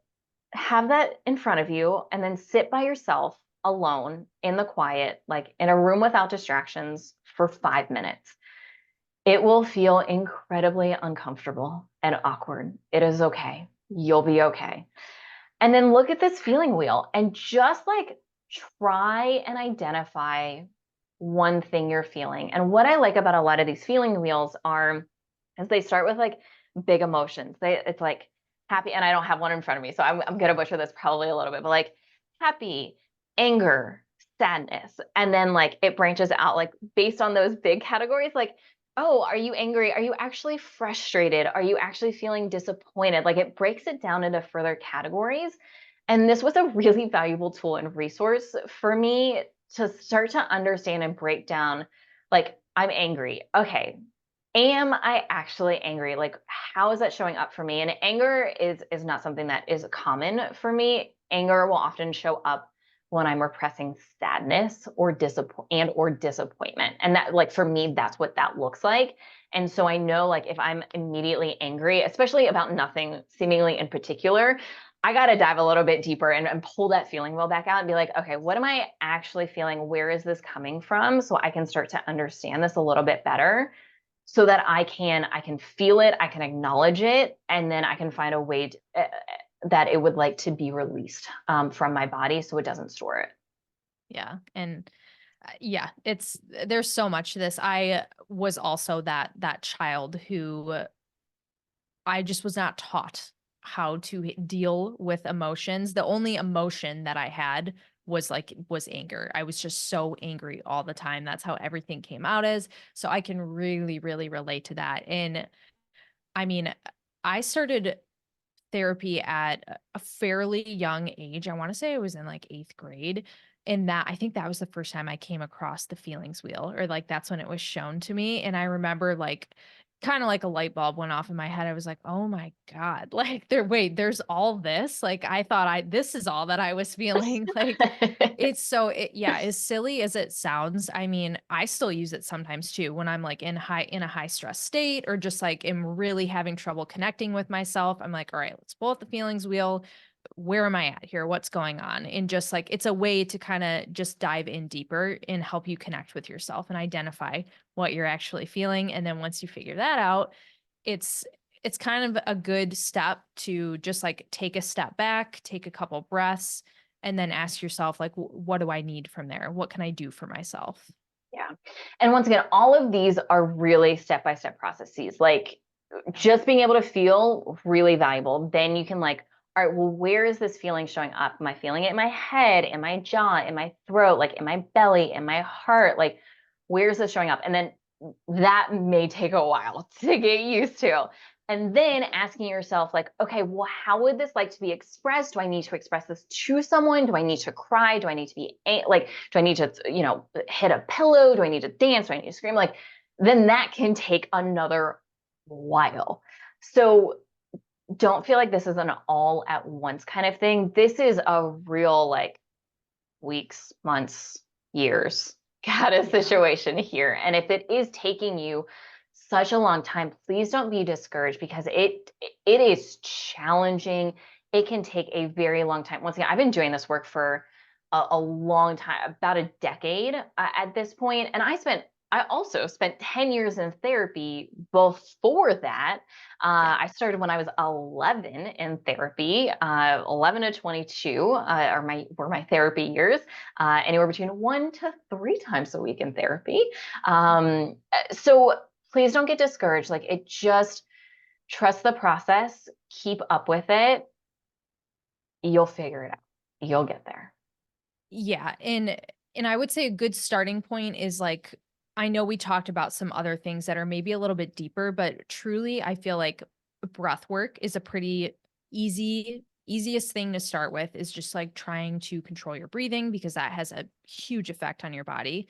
Speaker 1: have that in front of you and then sit by yourself alone in the quiet, like in a room without distractions for 5 minutes. It will feel incredibly uncomfortable and awkward. It is okay. You'll be okay. And then look at this feeling wheel and just like try and identify one thing you're feeling. And what I like about a lot of these feeling wheels are, is they start with like big emotions. It's like happy, and I don't have one in front of me, so I'm gonna butcher this probably a little bit, but like happy, anger, sadness, and then like it branches out like based on those big categories, like, oh, are you angry? Are you actually frustrated? Are you actually feeling disappointed? Like it breaks it down into further categories. And this was a really valuable tool and resource for me to start to understand and break down, like, I'm angry. Okay. Am I actually angry? Like, how is that showing up for me? And anger is not something that is common for me. Anger will often show up when I'm repressing sadness or disappointment. And that, like, for me, that's what that looks like. And so I know, like, if I'm immediately angry, especially about nothing seemingly in particular, I got to dive a little bit deeper and pull that feeling wheel back out and be like, okay, what am I actually feeling? Where is this coming from? So I can start to understand this a little bit better, so that I can feel it, I can acknowledge it, and then I can find a way that it would like to be released from my body so it doesn't store it.
Speaker 2: Yeah. And yeah, there's so much to this. I was also that child who I just was not taught how to deal with emotions. The only emotion that I had was anger. I was just so angry all the time. That's how everything came out as. So I can really, really relate to that. And I mean, I started therapy at a fairly young age. I want to say I was in like 8th grade. And that I think that was the first time I came across the feelings wheel, or like that's when it was shown to me. And I remember like kind of like a light bulb went off in my head. I was like, oh my God, like there's all this. Like I thought this is all that I was feeling. Like yeah, as silly as it sounds, I mean, I still use it sometimes too when I'm like in a high stress state, or just like am really having trouble connecting with myself. I'm like, all right, let's pull out the feelings wheel. Where am I at here? What's going on? And just like it's a way to kind of just dive in deeper and help you connect with yourself and identify what you're actually feeling. And then once you figure that out, it's it's kind of a good step to just like take a step back, take a couple breaths, and then ask yourself, like, what do I need from there? What can I do for myself?
Speaker 1: Yeah. And once again, all of these are really step-by-step processes. Like just being able to feel really valuable. Then you can like, all right, well, where is this feeling showing up? Am I feeling it in my head, in my jaw, in my throat, like in my belly, in my heart? Like, where's this showing up? And then that may take a while to get used to. And then asking yourself, like, okay, well, how would this like to be expressed? Do I need to express this to someone? Do I need to cry? Do I need to be like, do I need to, hit a pillow? Do I need to dance? Do I need to scream? Like, then that can take another while. So don't feel like this is an all at once kind of thing. This is a real like weeks, months, years kind of situation here. And if it is taking you such a long time, please don't be discouraged, because it is challenging. It can take a very long time. Once again, I've been doing this work for a long time, about a decade at this point, and I also spent 10 years in therapy before that.
Speaker 2: Yeah.
Speaker 1: I started when I was 11 in therapy. 11 to 22 were my therapy years. Anywhere between 1 to 3 times a week in therapy. So please don't get discouraged. Like, it just, trust the process, keep up with it. You'll figure it out. You'll get there.
Speaker 2: Yeah, and I would say a good starting point is like, I know we talked about some other things that are maybe a little bit deeper, but truly I feel like breath work is a pretty easy easiest thing to start with is just like trying to control your breathing, because that has a huge effect on your body.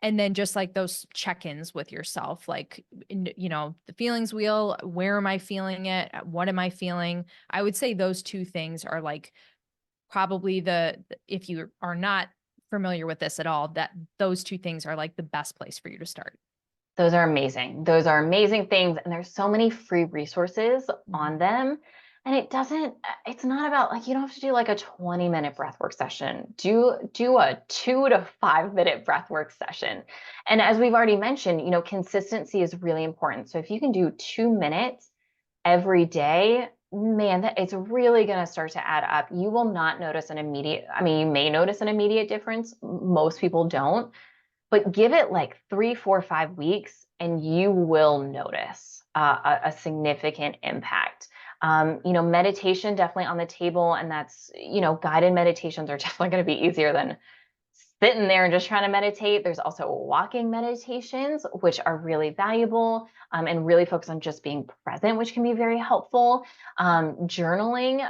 Speaker 2: And then just like those check-ins with yourself, like, the feelings wheel, where am I feeling it? What am I feeling? I would say those two things are like probably if you are not familiar with this at all, that those two things are like the best place for you to start.
Speaker 1: Those are amazing. Those are amazing things. And there's so many free resources
Speaker 2: Mhm.
Speaker 1: on them. And it's not about like, you don't have to do like a 20-minute breathwork session. Do a 2 to 5 minute breathwork session. And as we've already mentioned, consistency is really important. So if you can do 2 minutes every day, man, that it's really going to start to add up. You will not notice I mean, you may notice an immediate difference. Most people don't, but give it like 3, 4, 5 weeks and you will notice a significant impact. Meditation definitely on the table, and guided meditations are definitely going to be easier than sitting there and just trying to meditate. There's also walking meditations, which are really valuable, and really focus on just being present, which can be very helpful. Journaling,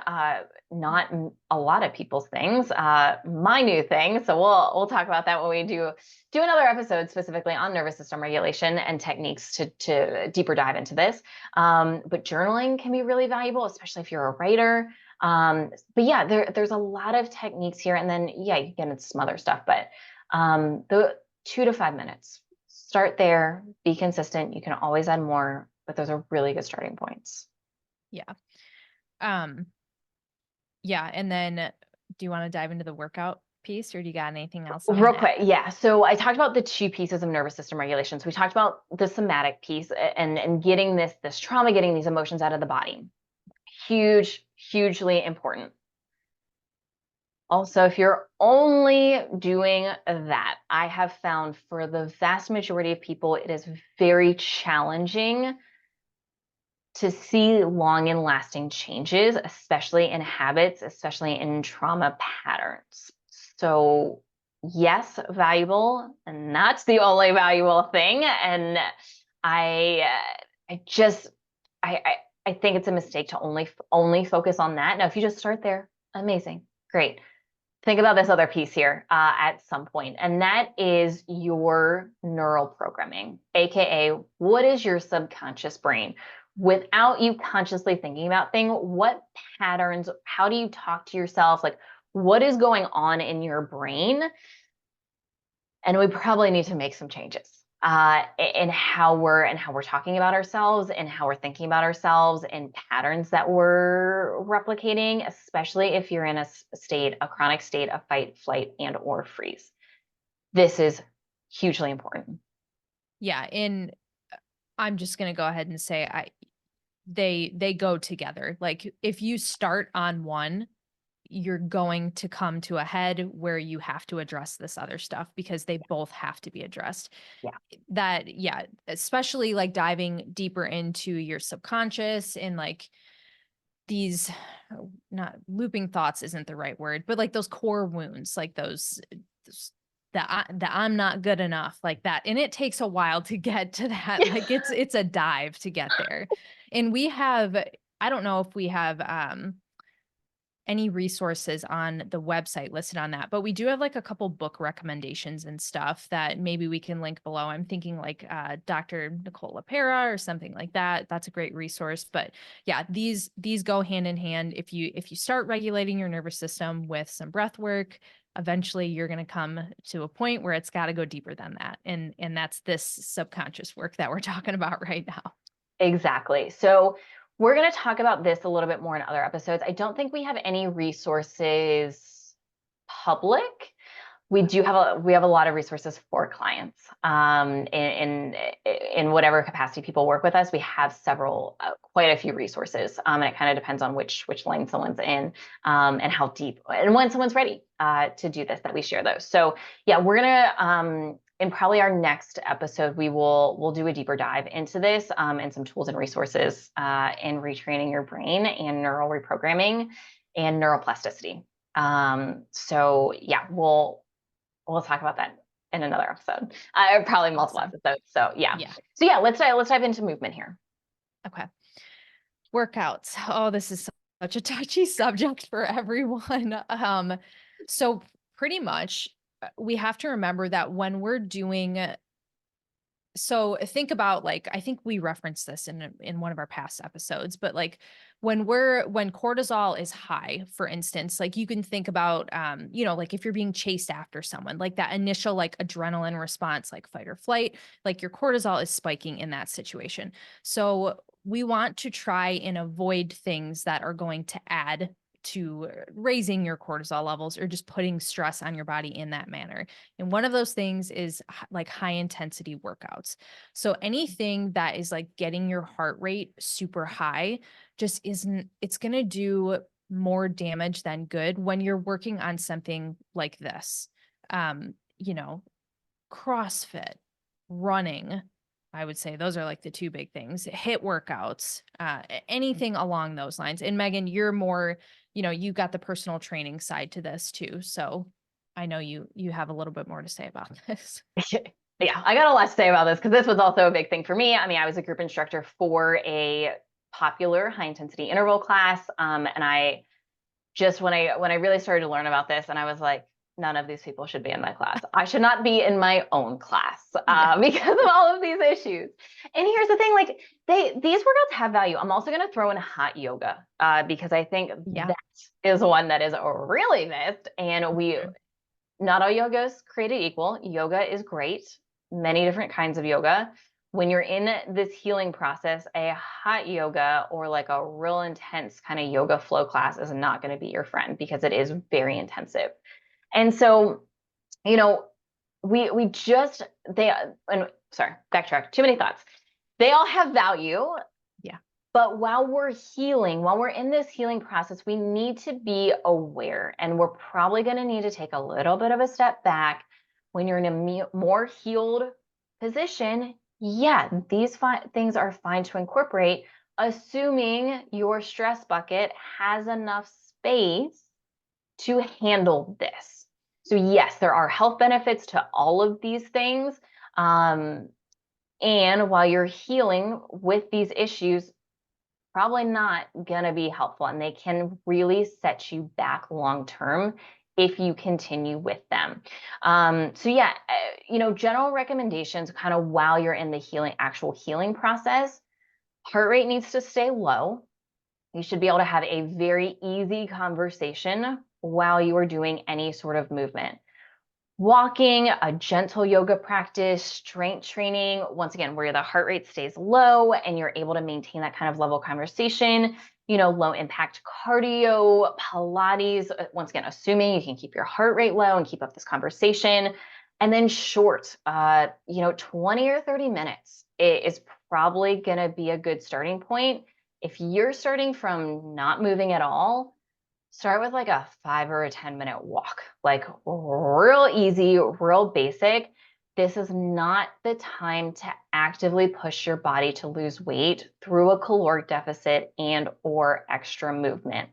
Speaker 1: not a lot of people's things, my new thing. So we'll talk about that when we do another episode specifically on nervous system regulation and techniques to deeper dive into this. But journaling can be really valuable, especially if you're a writer. But yeah, there's a lot of techniques here, and then yeah, you get into some other stuff, but the 2 to 5 minutes, start there, be consistent. You can always add more, but those are really good starting points.
Speaker 2: Yeah. Um, yeah. And then do you want to dive into the workout piece, or do you got anything else on
Speaker 1: Real
Speaker 2: that?
Speaker 1: quick, yeah. So I talked about the two pieces of nervous system regulations. We talked about the somatic piece and getting this trauma, getting these emotions out of the body. Hugely important. Also, if you're only doing that, I have found for the vast majority of people, it is very challenging to see long and lasting changes, especially in habits, especially in trauma patterns. So, yes, valuable, and that's the only valuable thing. And I, I just, I think it's a mistake to only focus on that. Now, if you just start there, amazing, great. Think about this other piece here at some point, and that is your neural programming, aka what is your subconscious brain? Without you consciously thinking about things, what patterns, how do you talk to yourself? Like, what is going on in your brain? And we probably need to make some changes in how we're talking about ourselves and how we're thinking about ourselves and patterns that we're replicating, especially if you're in a chronic state of fight, flight, and or freeze. This is hugely important.
Speaker 2: Yeah. And I'm just going to go ahead and say they go together. Like if you start on one, you're going to come to a head where you have to address this other stuff, because they both have to be addressed.
Speaker 1: Yeah.
Speaker 2: That, yeah, especially like diving deeper into your subconscious and like these, not looping thoughts isn't the right word, but like those core wounds, like those that I'm not good enough, like that. And it takes a while to get to that. Like it's a dive to get there. And I don't know if we have any resources on the website listed on that, but we do have like a couple book recommendations and stuff that maybe we can link below. I'm thinking like Dr. Nicole LaPera or something like that. That's a great resource. But yeah, these go hand in hand. If you start regulating your nervous system with some breath work, eventually you're going to come to a point where it's got to go deeper than that. And that's this subconscious work that we're talking about right now.
Speaker 1: Exactly. So we're going to talk about this a little bit more in other episodes. I don't think we have any resources public. We have a lot of resources for clients in whatever capacity people work with us. We have quite a few resources, and it kind of depends on which lane someone's in, and how deep and when someone's ready to do this, that we share those. So yeah, we're gonna in probably our next episode we'll do a deeper dive into this, and some tools and resources in retraining your brain and neural reprogramming and neuroplasticity. So yeah, we'll talk about that in another episode, probably multiple
Speaker 2: Awesome.
Speaker 1: episodes. So yeah.
Speaker 2: Yeah.
Speaker 1: So yeah, let's dive into movement here.
Speaker 2: Okay. Workouts. Oh, this is such a touchy subject for everyone. So pretty much we have to remember that when we're doing, so think about like, I think we referenced this in one of our past episodes, but like when cortisol is high, for instance, like you can think about, like if you're being chased after someone, like that initial like adrenaline response, like fight or flight, like your cortisol is spiking in that situation. So we want to try and avoid things that are going to add to raising your cortisol levels or just putting stress on your body in that manner. And one of those things is like high intensity workouts. So anything that is like getting your heart rate super high just isn't, it's going to do more damage than good when you're working on something like this. Um, you know, CrossFit, running, I would say those are like the two big things. HIIT workouts, anything along those lines. And Megan, you're more, you got the personal training side to this too. So I know you have a little bit more to say about this.
Speaker 1: Yeah, I got a lot to say about this because this was also a big thing for me. I mean, I was a group instructor for a popular high intensity interval class. And I just when I really started to learn about this, and I was like, none of these people should be in my class. I should not be in my own class
Speaker 2: Yeah.
Speaker 1: because of all of these issues. And here's the thing, like these workouts have value. I'm also going to throw in hot yoga because I think
Speaker 2: Yeah.
Speaker 1: that is one that is really missed. And
Speaker 2: Mhm.
Speaker 1: not all yoga is created equal. Yoga is great, many different kinds of yoga. When you're in this healing process, a hot yoga or like a real intense kind of yoga flow class is not going to be your friend because it is very intensive. And so, you know, we just they and sorry, backtrack. Too many thoughts. They all have value,
Speaker 2: Yeah.
Speaker 1: but while we're healing, while we're in this healing process, we need to be aware, and we're probably going to need to take a little bit of a step back when you're in a more healed position. Yeah, these things are fine to incorporate, assuming your stress bucket has enough space to handle this. So yes, there are health benefits to all of these things. Um, and while you're healing with these issues, probably not going to be helpful, and they can really set you back long term if you continue with them. So yeah, general recommendations kind of while you're in the actual healing process. Heart rate needs to stay low. You should be able to have a very easy conversation while you are doing any sort of movement. Walking, a gentle yoga practice, strength training, once again, where the heart rate stays low and you're able to maintain that kind of level conversation, low impact cardio, Pilates, once again, assuming you can keep your heart rate low and keep up this conversation. And then short, 20 or 30 minutes is probably going to be a good starting point. If you're starting from not moving at all, start with like a 5 or a 10 minute walk, like real easy, real basic. This is not the time to actively push your body to lose weight through a caloric deficit and or extra movement.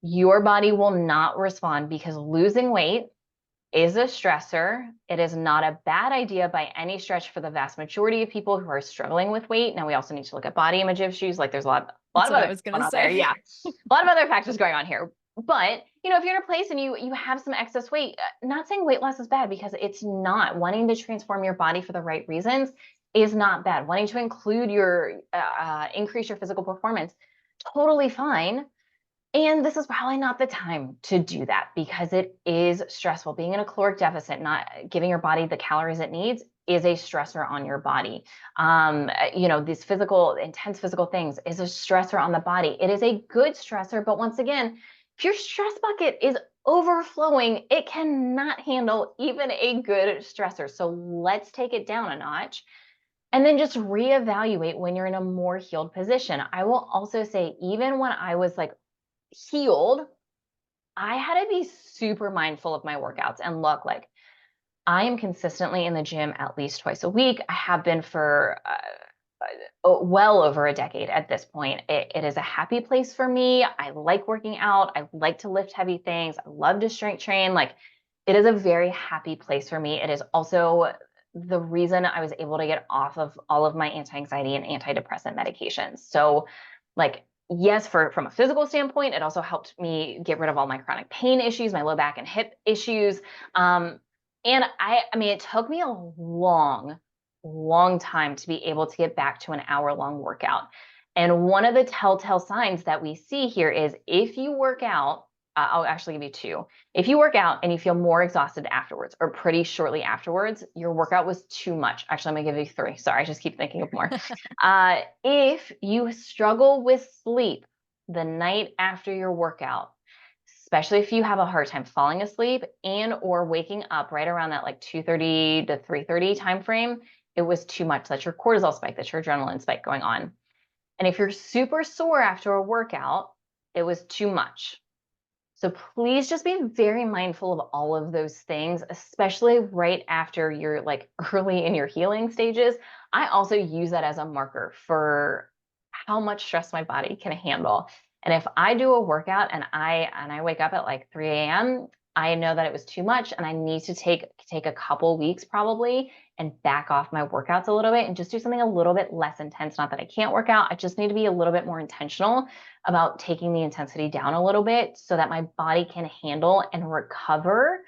Speaker 1: Your body will not respond because losing weight is a stressor. It is not a bad idea by any stretch for the vast majority of people who are struggling with weight. Now we also need to look at body image issues. Like there's a lot
Speaker 2: That's
Speaker 1: of
Speaker 2: what I
Speaker 1: other
Speaker 2: was
Speaker 1: going
Speaker 2: gonna
Speaker 1: on there.
Speaker 2: say.
Speaker 1: Yeah, a lot of other factors going on here. But if you're in a place and you have some excess weight, not saying weight loss is bad because it's not. Wanting to transform your body for the right reasons is not bad. Wanting to include your increase your physical performance, totally fine. And this is probably not the time to do that because it is stressful. Being in a caloric deficit, not giving your body the calories it needs, is a stressor on your body. These intense physical things is a stressor on the body. It is a good stressor, but once again, if your stress bucket is overflowing, it cannot handle even a good stressor. So let's take it down a notch. And then just reevaluate when you're in a more healed position. I will also say, even when I was like healed, I had to be super mindful of my workouts. And look, like I am consistently in the gym at least twice a week. I have been for well over a decade at this point. It is a happy place for me. I like working out. I like to lift heavy things. I love to strength train. Like it is a very happy place for me. It is also the reason I was able to get off of all of my anti-anxiety and antidepressant medications. So like yes, from a physical standpoint, it also helped me get rid of all my chronic pain issues, my low back and hip issues. Um, and I mean, it took me a long time to be able to get back to an hour-long workout. And one of the telltale signs that we see here is if you work out, I'll actually give you two. If you work out and you feel more exhausted afterwards or pretty shortly afterwards, your workout was too much. Actually, I'm gonna give you three. Sorry, I just keep thinking of more. If you struggle with sleep the night after your workout, especially if you have a hard time falling asleep and or waking up right around that like 2:30 to 3:30 time frame, it was too much. That's your cortisol spike, that's your adrenaline spike going on. And if you're super sore after a workout, it was too much. So please just be very mindful of all of those things, especially right after you're like early in your healing stages. I also use that as a marker for how much stress my body can handle. And if I do a workout and I wake up at like 3 a.m., I know that it was too much and I need to take a couple weeks probably and back off my workouts a little bit and just do something a little bit less intense. Not that I can't work out, I just need to be a little bit more intentional about taking the intensity down a little bit so that my body can handle and recover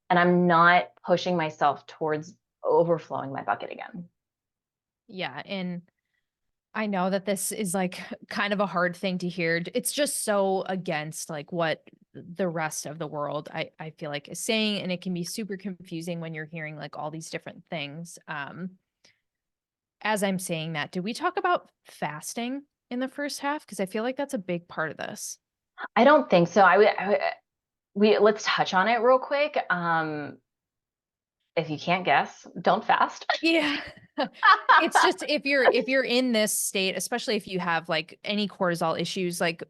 Speaker 1: and I'm not pushing myself towards overflowing my bucket again.
Speaker 2: Yeah. And I know that this is like kind of a hard thing to hear. It's just so against like what the rest of the world I feel like is saying. And it can be super confusing when you're hearing like all these different things. As I'm saying that, did we talk about fasting in the first half? Because I feel like that's a big part of this.
Speaker 1: I don't think so. We let's touch on it real quick. If you can't guess, don't fast.
Speaker 2: Yeah. It's just if you're in this state, especially if you have like any cortisol issues, like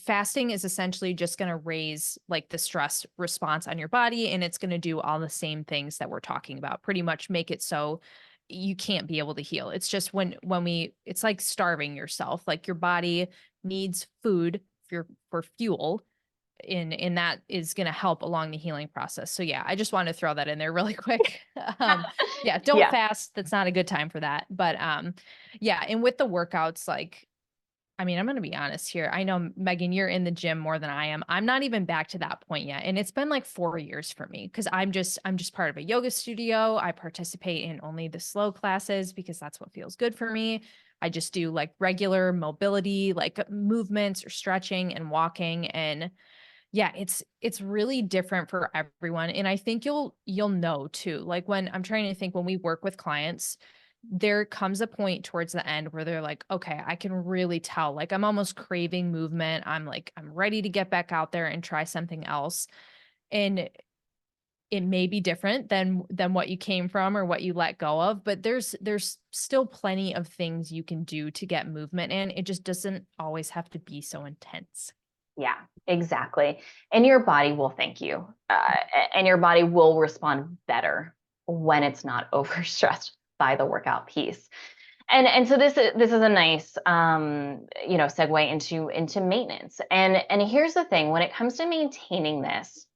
Speaker 2: fasting is essentially just going to raise like the stress response on your body and it's going to do all the same things that we're talking about. Pretty much make it so you can't be able to heal. It's just when it's like starving yourself. Like your body needs food for fuel and that is going to help along the healing process. So yeah, I just want to throw that in there really quick. Yeah, don't
Speaker 1: Yeah.
Speaker 2: fast. That's not a good time for that. But yeah, and with the workouts, like I mean, I'm going to be honest here. I know Megan, you're in the gym more than I am. I'm not even back to that point yet. And it's been like 4 years for me because I'm just part of a yoga studio. I participate in only the slow classes because that's what feels good for me. I just do like regular mobility, like movements or stretching and walking. And yeah, it's really different for everyone. And I think you'll know too. Like when I'm trying to think when we work with clients, there comes a point towards the end where they're like, okay, I can really tell. Like I'm almost craving movement. I'm ready to get back out there and try something else. And it may be different than what you came from or what you let go of, but there's still plenty of things you can do to get movement in. It just doesn't always have to be so intense.
Speaker 1: Yeah, exactly. And your body will thank you. And your body will respond better when it's not overstressed by the workout piece. And so this is a nice segue into maintenance. And here's the thing, when it comes to maintaining this,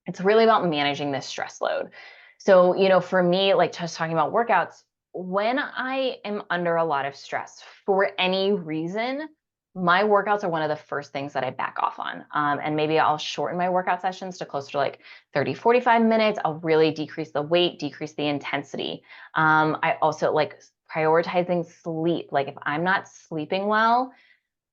Speaker 1: it's really about managing this stress load. So, for me, like just talking about workouts, when I am under a lot of stress for any reason, my workouts are one of the first things that I back off on. And maybe I'll shorten my workout sessions to closer to like 30, 45 minutes. I'll really decrease the weight, decrease the intensity. I also like prioritizing sleep. Like if I'm not sleeping well,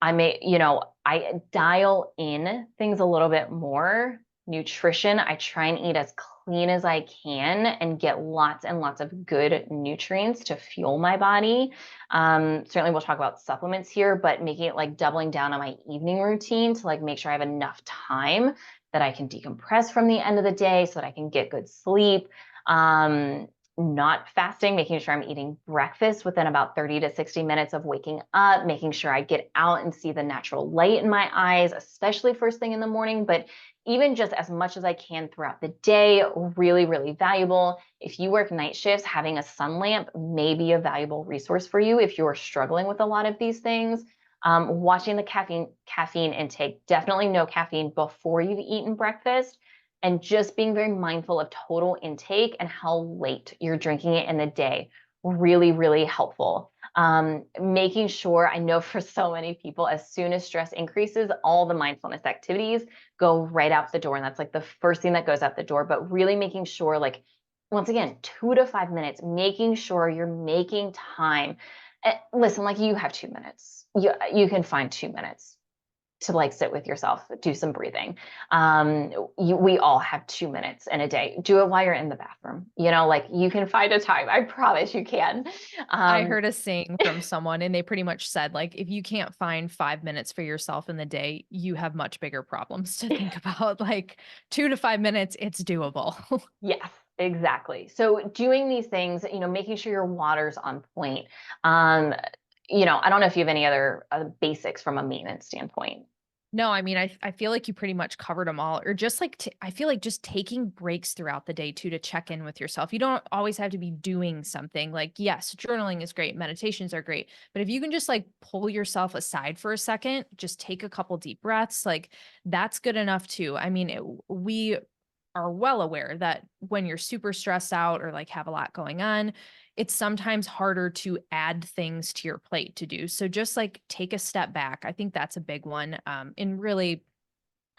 Speaker 1: I dial in things a little bit more. Nutrition, I try and eat as clean as I can and get lots and lots of good nutrients to fuel my body. Certainly we'll talk about supplements here, but making it like doubling down on my evening routine to like make sure I have enough time that I can decompress from the end of the day so that I can get good sleep. Not fasting, making sure I'm eating breakfast within about 30 to 60 minutes of waking up, making sure I get out and see the natural light in my eyes, especially first thing in the morning, but even just as much as I can throughout the day, really, really valuable. If you work night shifts, having a sun lamp may be a valuable resource for you if you're struggling with a lot of these things. Watching the caffeine intake, definitely no caffeine before you've eaten breakfast and just being very mindful of total intake and how late you're drinking it in the day. really, really helpful. Making sure, I know for so many people, as soon as stress increases, all the mindfulness activities go right out the door. And that's like the first thing that goes out the door. But really making sure, like, once again, 2 to 5 minutes, making sure you're making time. Listen, like you have 2 minutes. You can find 2 minutes to like sit with yourself, do some breathing. We all have 2 minutes in a day. Do it while you're in the bathroom. Like you can find a time. I promise you can.
Speaker 2: I
Speaker 1: Um,
Speaker 2: heard a saying from someone and they pretty much said, like, if you can't find 5 minutes for yourself in the day, you have much bigger problems to think about. Like 2 to 5 minutes, it's doable.
Speaker 1: yes, exactly. So doing these things, making sure your water's on point. Um, I don't know if you have any other basics from a maintenance standpoint.
Speaker 2: No, I mean, I feel like you pretty much covered them all, or just like I feel like just taking breaks throughout the day too to check in with yourself. You don't always have to be doing something. Like, yes, journaling is great, meditations are great, but if you can just like pull yourself aside for a second, just take a couple deep breaths, like that's good enough too. I mean, we are well aware that when you're super stressed out or like have a lot going on, it's sometimes harder to add things to your plate to do. So just like take a step back. I think that's a big one in really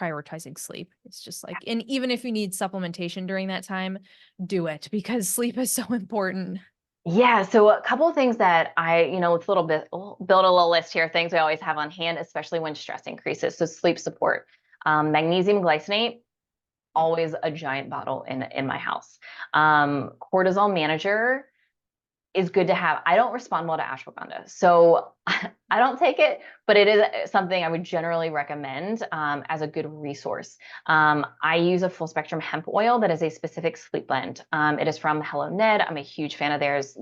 Speaker 2: prioritizing sleep. It's just like, and even if you need supplementation during that time, do it because sleep is so important.
Speaker 1: Yeah, so a couple of things that it's a little bit build a little list here, things we always have on hand, especially when stress increases. So sleep support, magnesium glycinate, always a giant bottle in my house. Cortisol manager is good to have. I don't respond well to ashwagandha, so I don't take it, but it is something I would generally recommend as a good resource. I use a full spectrum hemp oil that is a specific sleep blend. It is from Hello Ned. I'm a huge fan of theirs.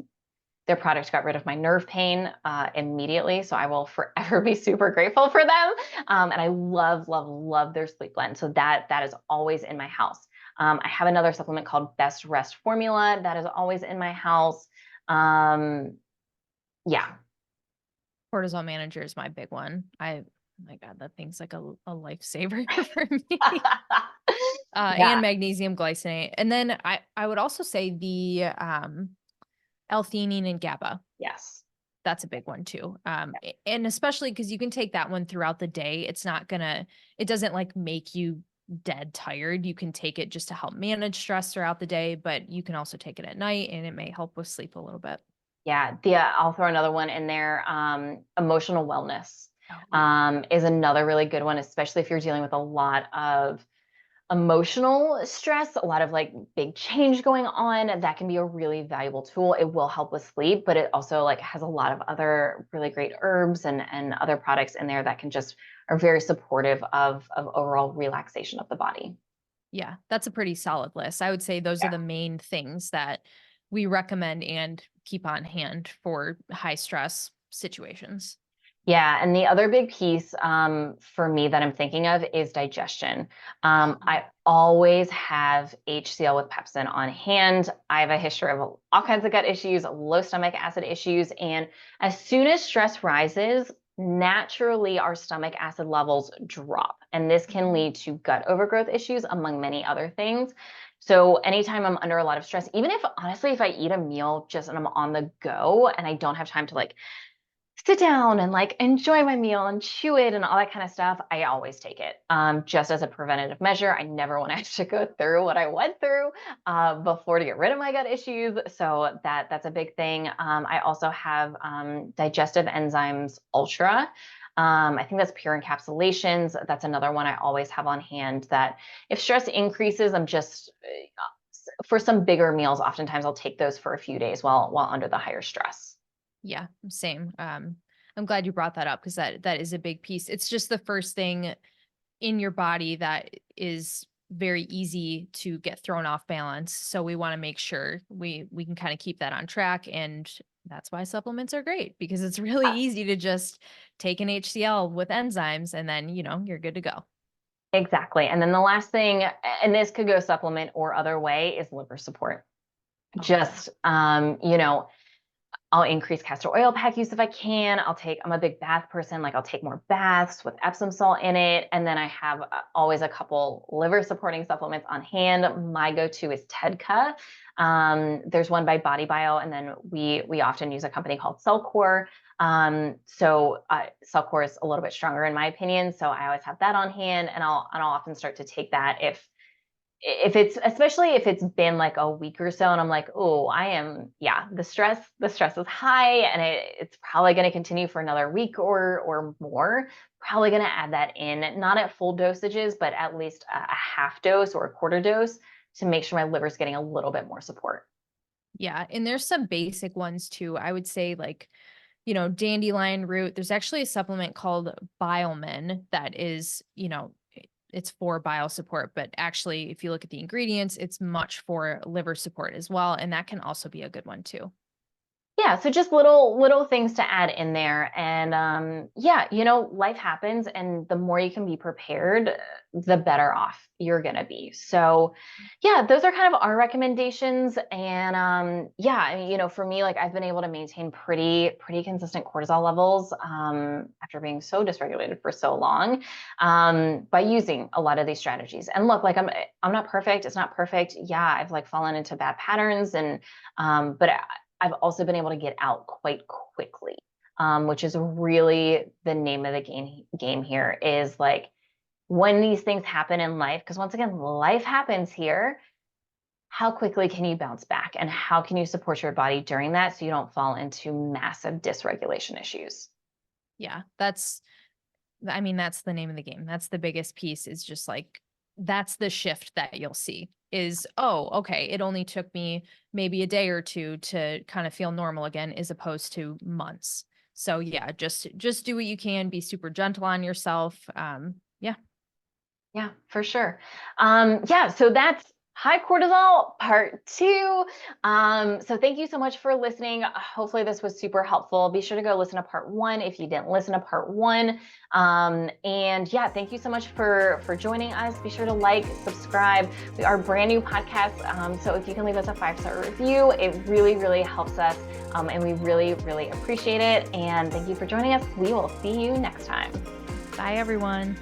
Speaker 1: Their product got rid of my nerve pain immediately, so I will forever be super grateful for them. And I love, love, love their sleep blend. So that is always in my house. I have another supplement called Best Rest Formula that is always in my house. Um, yeah.
Speaker 2: Cortisol manager is my big one. Oh my God, that thing's like a lifesaver for me.
Speaker 1: Yeah.
Speaker 2: And magnesium glycinate. And then I would also say the L-theanine and GABA.
Speaker 1: Yes.
Speaker 2: That's a big one too. And especially because you can take that one throughout the day. It doesn't like make you dead tired. You can take it just to help manage stress throughout the day, but you can also take it at night and it may help with sleep a little bit.
Speaker 1: Yeah. I'll throw another one in there. Emotional wellness
Speaker 2: Oh, yeah.
Speaker 1: is another really good one, especially if you're dealing with a lot of emotional stress, a lot of like big change going on. That can be a really valuable tool. It will help with sleep, but it also like has a lot of other really great herbs and other products in there that can just are very supportive of overall relaxation of the body.
Speaker 2: Yeah, that's a pretty solid list. I would say those are the main things that we recommend and keep on hand for high stress situations.
Speaker 1: Yeah, and the other big piece for me that I'm thinking of is digestion. I always have HCl with pepsin on hand. I have a history of all kinds of gut issues, low stomach acid issues, and as soon as stress rises, naturally our stomach acid levels drop, and this can lead to gut overgrowth issues, among many other things. So anytime I'm under a lot of stress, even if honestly, if I eat a meal just and I'm on the go and I don't have time to like sit down and like enjoy my meal and chew it and all that kind of stuff, I always take it just as a preventative measure. I never want to have to go through what I went through before to get rid of my gut issues. So that's a big thing. I also have digestive enzymes ultra. I think that's pure encapsulations. That's another one I always have on hand that if stress increases, I'm just for some bigger meals, oftentimes I'll take those for a few days while under the higher stress.
Speaker 2: Yeah, same. I'm glad you brought that up because that is a big piece. It's just the first thing in your body that is very easy to get thrown off balance. So we want to make sure we can kind of keep that on track. And that's why supplements are great because it's really easy to just take an HCl with enzymes and then, you're good to go.
Speaker 1: Exactly. And then the last thing, and this could go supplement or other way, is liver support.
Speaker 2: Oh yeah.
Speaker 1: Just, I'll increase castor oil pack use if I can. I'm a big bath person. Like I'll take more baths with Epsom salt in it. And then I have always a couple liver supporting supplements on hand. My go-to is TEDCA. There's one by Body Bio, and then we often use a company called Cellcore. Cellcore is a little bit stronger in my opinion. So I always have that on hand, and I'll often start to take that especially if it's been like a week or so and I'm like, oh, the stress is high, and it's probably going to continue for another week or more. Probably going to add that in, not at full dosages, but at least a half dose or a quarter dose to make sure my liver's getting a little bit more support.
Speaker 2: Yeah. And there's some basic ones too. I would say like, dandelion root. There's actually a supplement called Biomin that is, it's for bile support, but actually, if you look at the ingredients, it's much for liver support as well. And that can also be a good one too.
Speaker 1: Yeah, so just little things to add in there. And life happens, and the more you can be prepared, the better off you're gonna be. So yeah, those are kind of our recommendations. And for me, like I've been able to maintain pretty consistent cortisol levels after being so dysregulated for so long by using a lot of these strategies. And look, like I'm not perfect, it's not perfect. Yeah, I've like fallen into bad patterns, and but I've also been able to get out quite quickly, which is really the name of the game here is like when these things happen in life, because once again, life happens here. How quickly can you bounce back, and how can you support your body during that so you don't fall into massive dysregulation issues?
Speaker 2: Yeah, that's the name of the game. That's the biggest piece is just like, that's the shift that you'll see is, oh, okay, it only took me maybe a day or two to kind of feel normal again, as opposed to months. So yeah, just do what you can, be super gentle on yourself. Yeah.
Speaker 1: Yeah, for sure. So that's high cortisol part 2. So thank you so much for listening. Hopefully this was super helpful. Be sure to go listen to part 1 if you didn't listen to part 1. And yeah, thank you so much for joining us. Be sure to like, subscribe. We are a brand new podcast. So if you can leave us a 5-star review, it really, really helps us. And we really, really appreciate it. And thank you for joining us. We will see you next time.
Speaker 2: Bye, everyone.